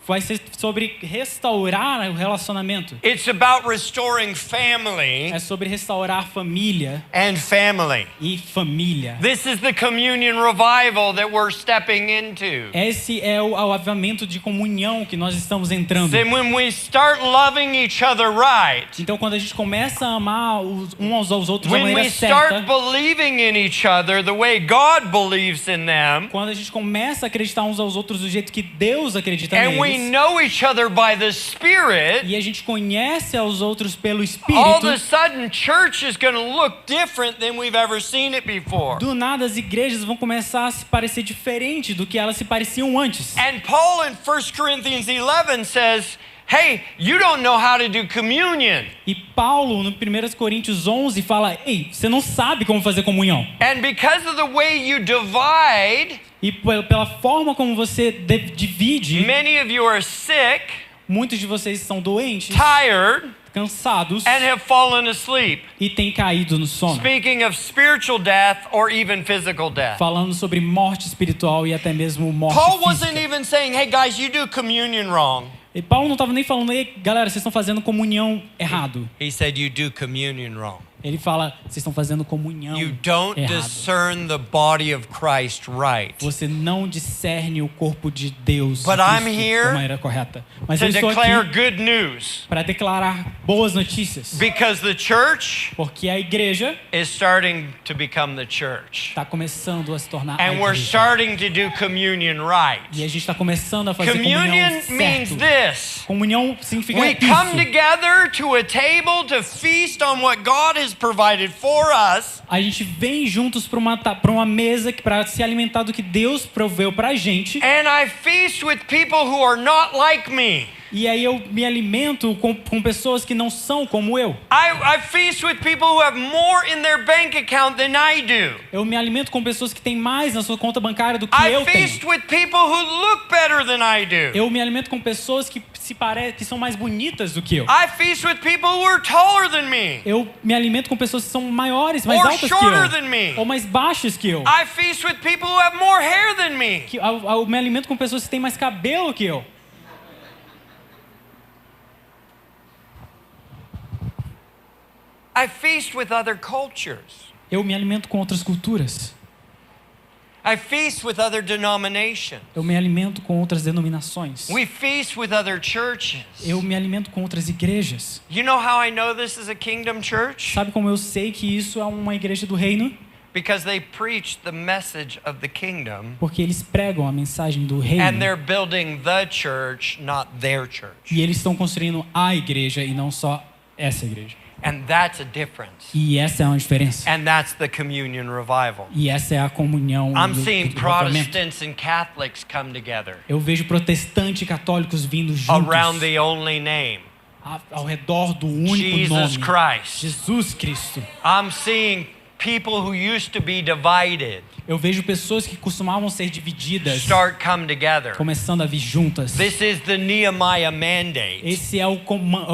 vai ser sobre restaurar o relacionamento. It's about restoring family É sobre restaurar família and family. e família. This is the communion revival that we're stepping into. Esse é o avivamento de comunhão que nós estamos entrando. Then when we start loving each other right, Então quando a gente começa a amar uns aos outros da when we maneira start certa, believing in each other the way God believes in them, quando a gente começa a acreditar uns aos outros do jeito que Deus acredita and we neles, know each other by the Spirit, e a gente conhece aos outros pelo all Espírito, of a sudden church is going to look different than we've ever seen it before. do nada as igrejas vão começar a se parecer diferente do que elas se pareciam antes. And Paul in 1 Corinthians 11 says, hey, you don't know how to do communion. E Paulo, no 1 Coríntios 11, fala, ei, você não sabe como fazer comunhão. And because of the way you divide, E pela forma como você divide, many of you are sick, muitos de vocês estão doentes, tired, cansados and have fallen asleep. e têm caído no sono. Speaking of spiritual death or even physical death. Falando sobre morte espiritual e até mesmo morte Paul wasn't física. even saying, hey guys, you do communion wrong. E Paulo não estava nem falando, ei, galera, vocês estão fazendo comunhão errado. He said, you do communion wrong. Ele fala, vocês estão fazendo comunhão You don't errado. discern the body of Christ right. Você não discerne o corpo de Deus But de I'm Cristo here da maneira correta. Mas To eu estou declare aqui good news. para declarar boas notícias. Because the church Porque a igreja is starting to become the church. está começando a se tornar a And we're igreja. starting to do communion right. E a gente está começando a fazer Communion comunhão means certo. this. Comunhão significa We come isso. together to a table to feast on what God has provided for us. A gente vem juntos para uma mesa para se alimentar do que Deus proveu para a gente. And I feast with people who are not like me. E aí eu me alimento com pessoas que não são como eu. I feast with people who have more in their bank account than I do. Eu me alimento com pessoas que têm mais na sua conta bancária do que I eu feast tenho. with people who look better than I do. Eu me alimento com pessoas que que são mais bonitas do que eu. I feast with people who are taller than me. Eu me alimento com pessoas que são maiores, mais Or altas que shorter eu. than me. Ou mais baixas que eu. I feast with people who have more hair than me. Eu me alimento com pessoas que têm mais cabelo que eu. I feast with other cultures. Eu me alimento com outras culturas. I feast with other denominations. Eu me alimento com outras denominações. We feast with other churches. Eu me alimento com outras igrejas. You know how I know this is a kingdom church? Sabe como eu sei que isso é uma igreja do reino? Because they preach the message of the kingdom. Porque eles pregam a mensagem do reino. And they're building the church, not their church. E eles estão construindo a igreja e não só essa igreja. And that's a difference. E essa é uma diferença. And that's the communion revival. E essa é a comunhão I'm do seeing avivamento. Protestants and Catholics come together Eu vejo protestantes e católicos vindo juntos around the only name, ao redor do único Jesus nome, Christ. Jesus Cristo. I'm seeing people who used to be divided Eu vejo pessoas que costumavam ser divididas start come together. começando a vir juntas. This is the Nehemiah mandate. Esse é o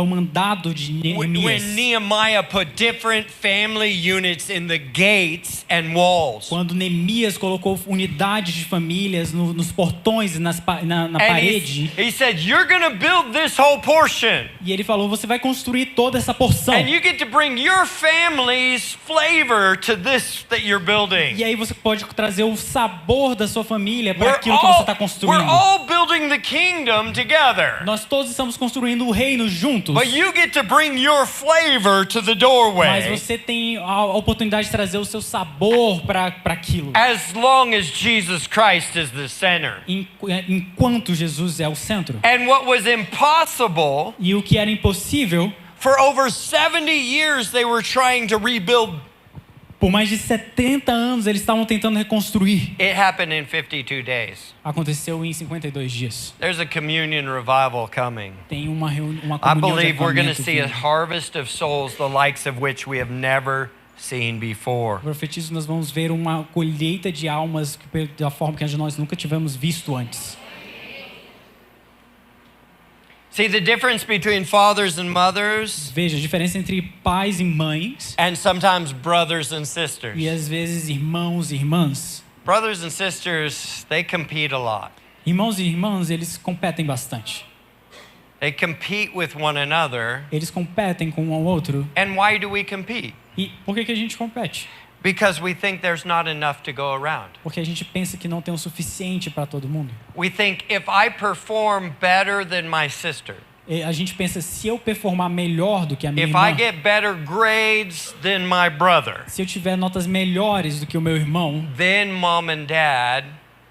mandado de When Neemias. Nehemiah put different family units in the gates and walls. Quando Neemias colocou unidades de famílias nos portões e na And parede. he said, you're going to build this whole portion. E ele falou, você vai construir toda essa porção. And you get to bring your family's flavor to this that you're building. E aí você pode trazer o sabor da sua família para aquilo que você está We're construindo. all building the kingdom together. Nós todos estamos construindo o reino juntos. But you get to bring your flavor to the Mas doorway. você tem a oportunidade de trazer o seu sabor para aquilo. As long as Jesus Christ is the center. Enquanto Jesus é o centro. And what was impossible, E o que era impossível, for over 70 years they were trying to rebuild. por mais de 70 anos eles estavam tentando reconstruir. It happened in 52 days. Aconteceu em 52 dias. There's a communion revival coming. Tem uma I comunhão de believe we're going to avivamento see a vindo. harvest of souls the likes of which we have never seen before. Profetizo, nós vamos ver uma colheita de almas da forma que nós nunca tivemos visto antes. See the difference between fathers and mothers Veja a diferença entre pais e mães and sometimes brothers and sisters. e às vezes irmãos e irmãs. Brothers and sisters, they compete a lot. Irmãos e irmãs, eles competem bastante. They compete with one another. Eles competem com um ao outro. And why do we compete? E por que a gente compete? Because we think there's not enough to go around. Porque a gente pensa que não tem o suficiente para todo mundo. We think if I perform better than my sister, E a gente pensa, se eu performar melhor do que a minha if irmã, I get better grades than my brother, se eu tiver notas melhores do que o meu irmão, then mom and dad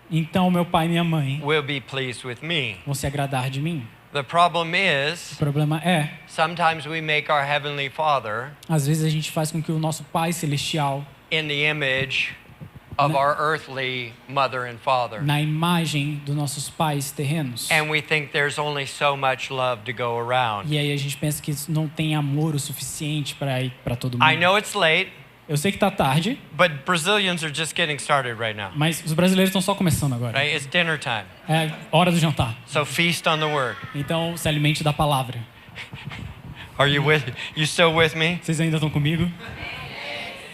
então meu pai e minha mãe will be pleased with me. vão se agradar de mim. The problem O is, problema é, sometimes we make our heavenly Father às vezes a gente faz com que o nosso pai celestial, in the image of our earthly mother and father. na imagem dos nossos pais terrenos. And we think there's only so much love to go around. E aí a gente pensa que não tem amor o suficiente para ir para todo mundo. I know it's late, Eu sei que tá tarde, but Brazilians are just getting started right now. mas os brasileiros estão só começando agora. Right? It's dinner time. É hora do jantar. So feast on the word. Então se alimente da palavra. Are you still with me? Vocês ainda estão comigo?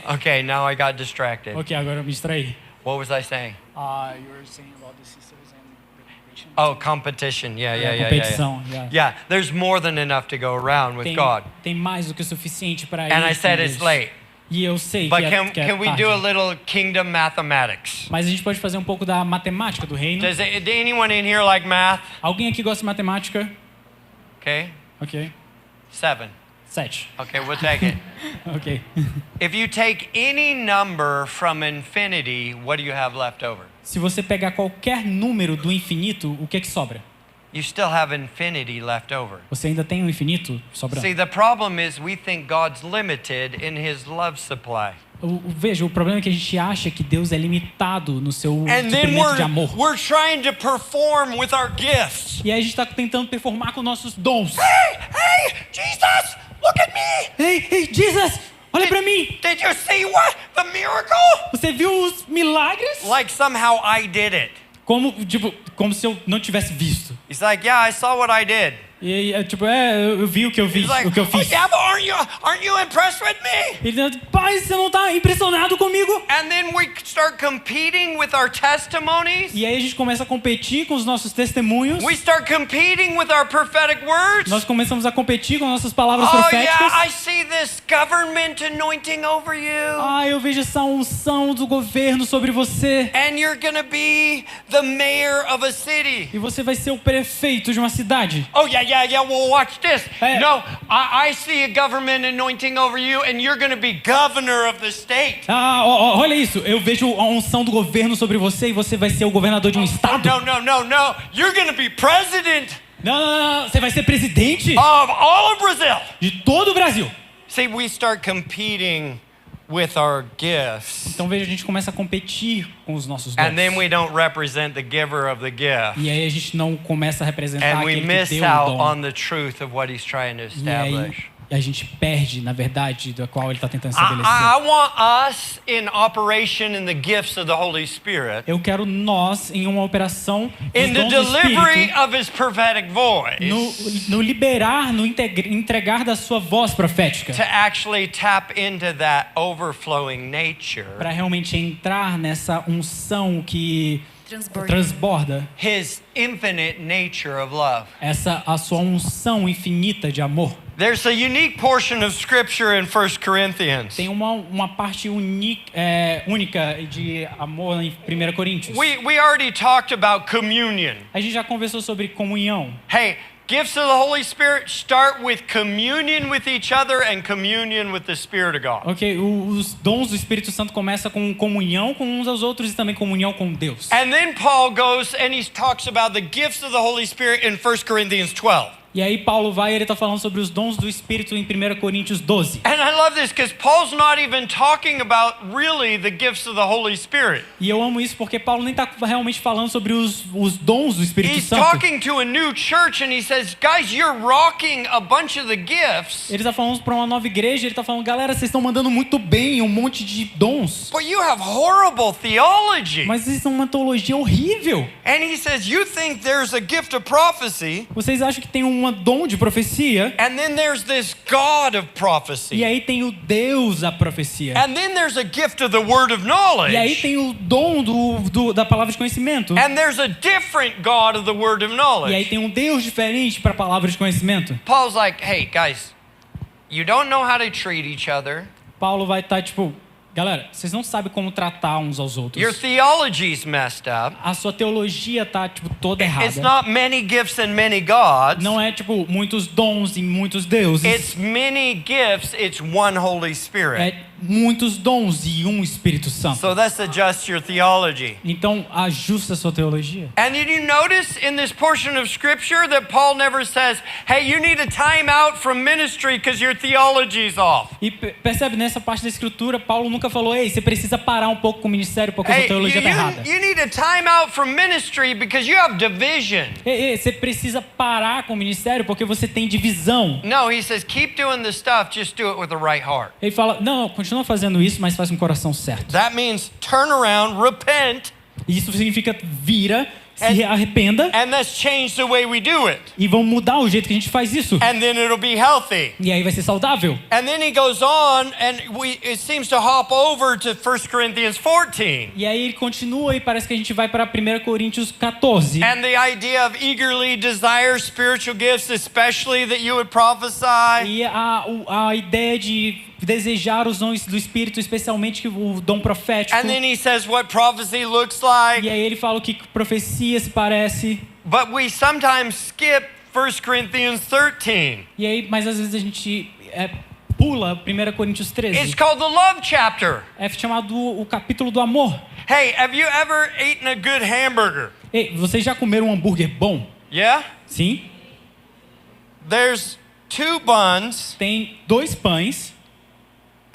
Okay, now I got distracted. Ok, agora eu me distraí. What was I saying? You were saying about the sisters and the competition. Oh, competition. Yeah. Competição. Yeah. Yeah, there's more than enough to go around with God. Tem mais do que o suficiente para ir. And I com said Deus. it's late. E eu sei But que é can we tarde. do a little kingdom mathematics? Mas a gente pode fazer um pouco da matemática do reino. Does anyone in here like math? Alguém aqui gosta de matemática? Okay, Ok. 7. 7. Okay, we'll take it. Ok. If you take any number from infinity, what do you have left over? Se você pegar qualquer número do infinito, o que é que sobra? you still have infinity left over. Você ainda tem um infinito sobrando. See, the problem is we think God's limited in his love supply. Veja, o problema é que a gente acha que Deus é limitado no seu And then suprimento de amor. we're trying to perform with our gifts. E aí a gente está tentando performar com nossos dons. Hey, Jesus, look at me. Ei, Jesus, olha pra mim. Did you see what? The miracle? Você viu os milagres? Like somehow I did it. Como se eu não tivesse visto. He's like, yeah, I saw what I did. E aí, eu vi o que eu He's like, o que eu oh fiz. yeah, but aren't you impressed with me? Ele diz, pai, você não tá impressionado comigo? And then we start competing with our testimonies. E aí a gente começa a competir com os nossos testemunhos. We start competing with our prophetic words. Nós começamos a competir com nossas palavras Oh proféticas. yeah, I see this government anointing over you. Ah, eu vejo essa unção do governo sobre você. And you're gonna be the mayor of a city. E você vai ser o prefeito de uma cidade. Oh yeah. Well, watch this. Hey. No, I see a government anointing over you, and you're gonna be governor of the state. Ah, olha isso. Eu vejo a unção do governo sobre você e você vai ser o governador de um estado. No. You're gonna be president Não. Você vai ser presidente of all of Brazil. de todo o Brasil. See, we start competing with our gifts, Então veja, a gente começa a competir com os nossos dons. and then we don't represent the giver of the gift, E aí a gente não começa a representar and we aquele que miss deu o out dom. on the truth of what he's trying to E aí establish. a gente perde, na verdade, da qual ele está tentando I estabelecer. want us in operation in the gifts of the Holy Spirit, Eu quero nós em uma operação dos in the dons do delivery Espírito, of his prophetic voice, no liberar, no entregar da sua voz profética, to actually tap into that overflowing nature, para realmente entrar nessa unção que Transborda. transborda his infinite nature of love. a sua unção infinita de amor. There's a unique portion of scripture in 1 Corinthians. Tem uma parte única de amor em 1 Coríntios. We already talked about communion. A gente já conversou sobre comunhão. Hey, gifts of the Holy Spirit start with communion with each other and communion with the Spirit of God. Ok, os dons do Espírito Santo começam com comunhão com uns aos outros e também comunhão com Deus. And then Paul goes and he talks about the gifts of the Holy Spirit in 1 Corinthians 12. E aí Paulo vai e ele está falando sobre os dons do Espírito em 1 Coríntios 12. And I love this because Paul's not even talking about really the gifts of the Holy Spirit. E eu amo isso porque Paulo nem está realmente falando sobre os dons do Espírito He's Santo. talking to a new church and he says, guys, you're rocking a bunch of the gifts, Ele está falando para uma nova igreja, ele está falando, galera, vocês estão mandando muito bem um monte de dons. but you have horrible theology. Mas vocês são uma teologia horrível. And he says, you think there's a gift of prophecy, Vocês acham que tem um dom de profecia? and then there's this God of prophecy. E aí tem o Deus da profecia. And then there's a gift of the word of E aí knowledge. tem o dom da palavra de conhecimento. And there's a different God of the word of E aí knowledge. tem um Deus diferente para a palavra de conhecimento. Paul's like, hey, guys, you don't know how to treat each other. Paulo vai estar tipo, galera, vocês não sabem como tratar uns aos outros. Your theology's messed up. A sua teologia tá tipo toda It's errada. not many gifts and many gods. Não é tipo muitos dons e muitos deuses. It's many gifts, it's one Holy Spirit. É muitos dons e um Espírito Santo. So let's adjust your theology. Então ajusta a sua teologia. And did you notice in this portion of scripture that Paul never says, hey, you need a time out from ministry because your theology's off. E percebe, nessa parte da escritura, Paulo nunca falou, ei, você precisa parar um pouco com o ministério porque a Hey, sua teologia está errada. you need a time out from ministry because you have division. Ei, você precisa parar com o ministério porque você tem divisão. No, he says, keep doing this stuff, just do it with the right heart. Ele fala, não, continua fazendo isso, mas faz com o coração certo. That means turn around, repent, E isso significa vira, se arrependa and let's change the way we do it. e vão mudar o jeito que a gente faz isso. And then it'll be healthy. E aí vai ser saudável. And then he goes on, and it seems to hop over to 1 Corinthians 14. E aí ele continua e parece que a gente vai para 1 Coríntios 14. And the idea of eagerly desire spiritual gifts, especially that you would prophesy. E a ideia de desejar os dons do Espírito, especialmente o dom profético. And then he says what prophecy looks like. E aí ele fala o que profecia se parece. But we sometimes skip 1 Corinthians 13. E aí, mas às vezes a gente pula 1 Coríntios 13. It's called the love chapter. É chamado o capítulo do amor. Hey, have you ever eaten a good hamburger? Ei, vocês já comeram um hambúrguer bom? Yeah? Sim. There's 2 buns, Tem 2 pães.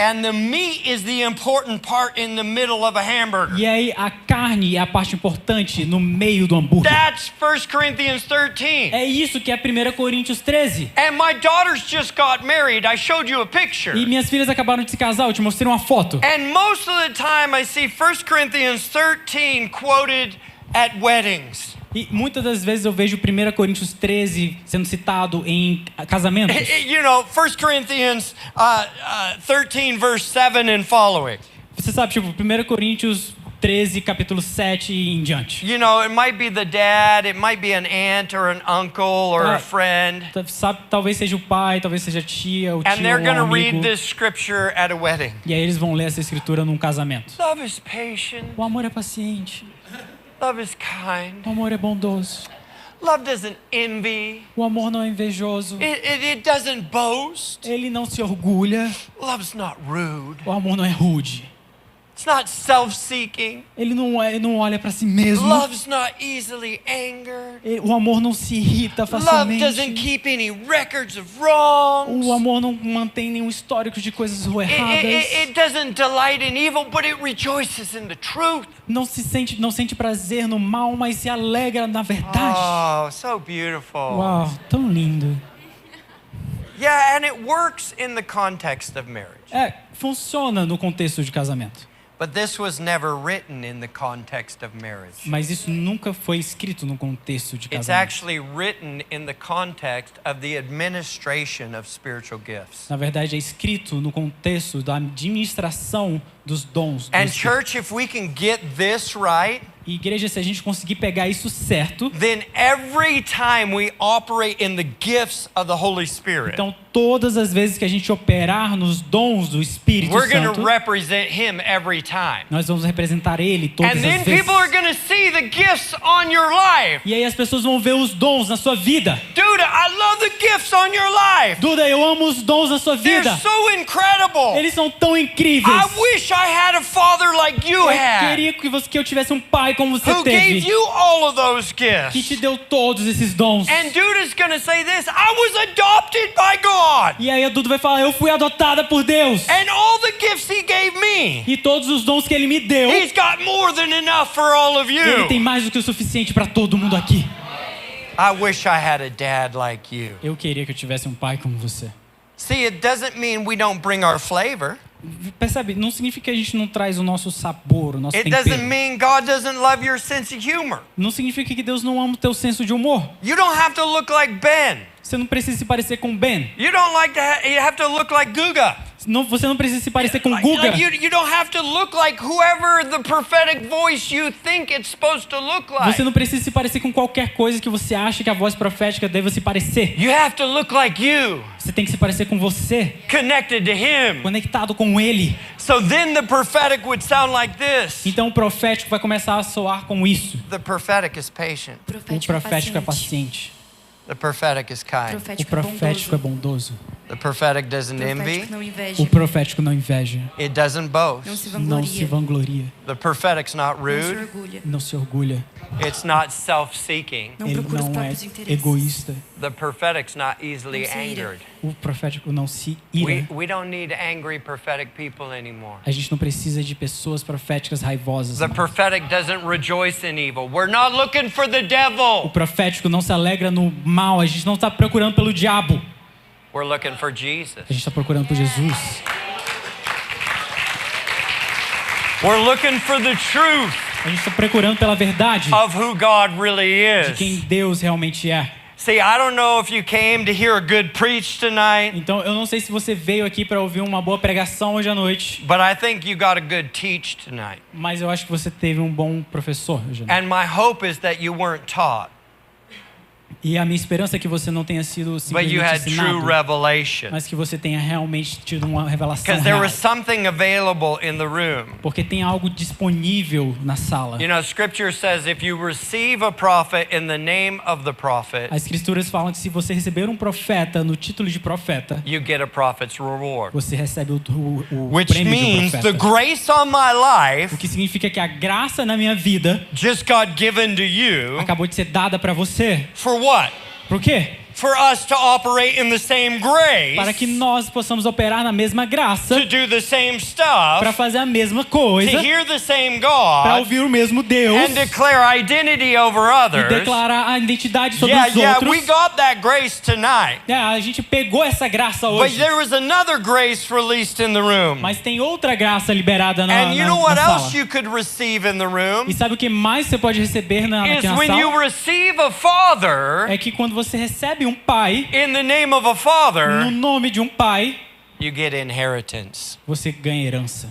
and the meat is the important part in the middle of a hamburger. E aí a carne é a parte importante no meio do hambúrguer. That's 1 Corinthians 13. É isso que é 1 Coríntios 13. And my daughters just got married. I showed you a picture. E minhas filhas acabaram de se casar, eu te mostrei uma foto. And most of the time I see 1 Corinthians 13 quoted at weddings. E muitas das vezes eu vejo 1 Coríntios 13 sendo citado em casamentos. You know, 1 Corinthians 13 verse 7 and following. Você sabe, tipo, 1 Coríntios 13, capítulo 7 e em diante. You know, it might be the dad, it might be an aunt or an uncle or a friend. Sabe, talvez seja o pai, talvez seja a tia, o And tio, they're ou going to um amigo. read this scripture at a wedding. E aí eles vão ler essa escritura num casamento. Love is patient. O amor é paciente. Love is kind. O amor é bondoso. Love doesn't envy. O amor não é invejoso. It doesn't boast. Ele não se orgulha. Love's not rude. O amor não é rude. It's not self-seeking. Ele não olha pra si mesmo. Love's not easily angered. O amor não se irrita Love facilmente. doesn't keep any records of wrongs. O amor não mantém nenhum histórico de coisas erradas. It doesn't delight in evil, but it rejoices in the truth. Não sente prazer no mal, mas se alegra na verdade. Oh, so beautiful. Uau, tão lindo. Yeah, and it works in the context of marriage. Funciona no contexto de casamento. But this was never written in the context of marriage. Mas isso nunca foi escrito no contexto de It's casamento. actually written in the context of the administration of spiritual gifts. Na verdade, é escrito no contexto da administração dos dons. And church, if we can get this right, E igreja, se a gente conseguir pegar isso certo, then every time we operate in the gifts of the Holy Spirit, então todas as vezes que a gente operar nos dons do Espírito we're going to Santo, represent Him every time. nós vamos representar Ele todas And then as vezes. people are going to see the gifts on your life. E aí as pessoas vão ver os dons na sua vida. Dude, I love the gifts on your life. Duda, eu amo os dons na sua They're vida. so incredible. Eles são tão incríveis. I wish I had a father like you Eu had, queria que eu tivesse um pai como você who gave teve, you all of those que te gifts. deu todos esses dons. And dude is going to say this, I was adopted by God. E aí a Duda vai falar, eu fui adotada por Deus. And all the gifts He gave me, E todos os dons que Ele me deu, He's got more than enough for all of Ele you. tem mais do que o suficiente para todo mundo aqui. I wish I had a dad like you. Eu queria que eu tivesse um pai como você. See, it doesn't mean we don't bring our flavor. Percebe? Não significa que a gente não traz o nosso sabor, o nosso It doesn't tempero. mean God doesn't love your sense of humor. Não significa que Deus não ama o teu senso de humor. You don't have to look like Ben. Você não precisa se parecer com Ben. You don't like to you have to look like Guga. Você não precisa se parecer com Guga. You don't have to look like whoever the prophetic voice you think it's supposed to look like. Você não precisa se parecer com qualquer coisa que você acha que a voz profética deva se parecer. You have to look like you, Você tem que se parecer com você, connected to Him. conectado com Ele. So then the prophetic would sound like this. Então o profético vai começar a soar como isso. The prophetic is patient. O profético é paciente. The prophetic is kind. O profético é bondoso. The prophetic doesn't envy. Profético não inveja. O profético não inveja. It doesn't Não boast. se Não se vangloria. vangloria. The prophetic's not Não se rude. orgulha. Não se orgulha. It's not self-seeking. Não Ele procura os não é próprios interesses. egoísta. The prophetic's not easily Não se ira. angered. O profético não se ira. We don't need angry prophetic people anymore. A gente não precisa de pessoas proféticas raivosas. The prophetic doesn't rejoice in evil. We're not looking for the O devil. profético não se alegra no mal. A gente não está procurando pelo diabo. We're looking for Jesus. A gente está procurando por Jesus. We're looking for the truth A gente está procurando pela verdade of who God really de quem is. Deus realmente é. See, I don't know if you came to hear a good preach tonight, Então, eu não sei se você veio aqui para ouvir uma boa pregação hoje à noite, but I think you got a good teach tonight. mas eu acho que você teve um bom professor hoje à noite. And my hope is that you weren't taught, E a minha esperança é que você não tenha sido but you simplesmente had true ensinado, revelation. mas que você tenha realmente tido uma revelação Because there real. was something available in the room. Porque tem algo disponível na sala. You know, Scripture says if you receive a prophet in the name of the prophet, As escrituras falam que se você receber um profeta no título de profeta, you get a prophet's reward. você recebe o Which prêmio de um means the profeta. grace on my O life que significa que a graça na minha vida just got given to you acabou de ser dada para você. for what? Por quê? For us to operate in the same grace, Para que nós possamos operar na mesma graça, to do the same stuff, para fazer a mesma coisa, to hear the same para God, ouvir o mesmo Deus and declare identity over e others. declarar a identidade sobre Yeah, os yeah, outros. we got that grace tonight. A gente pegou essa graça But hoje, there was another grace released in the room. mas tem outra graça liberada And you know na what sala. else you could receive in the room? E sabe o que mais você pode receber Is aqui na when you sala? receive a father É que quando você recebe um pai, in the name of a no father, nome de um pai, you get inheritance. você ganha herança.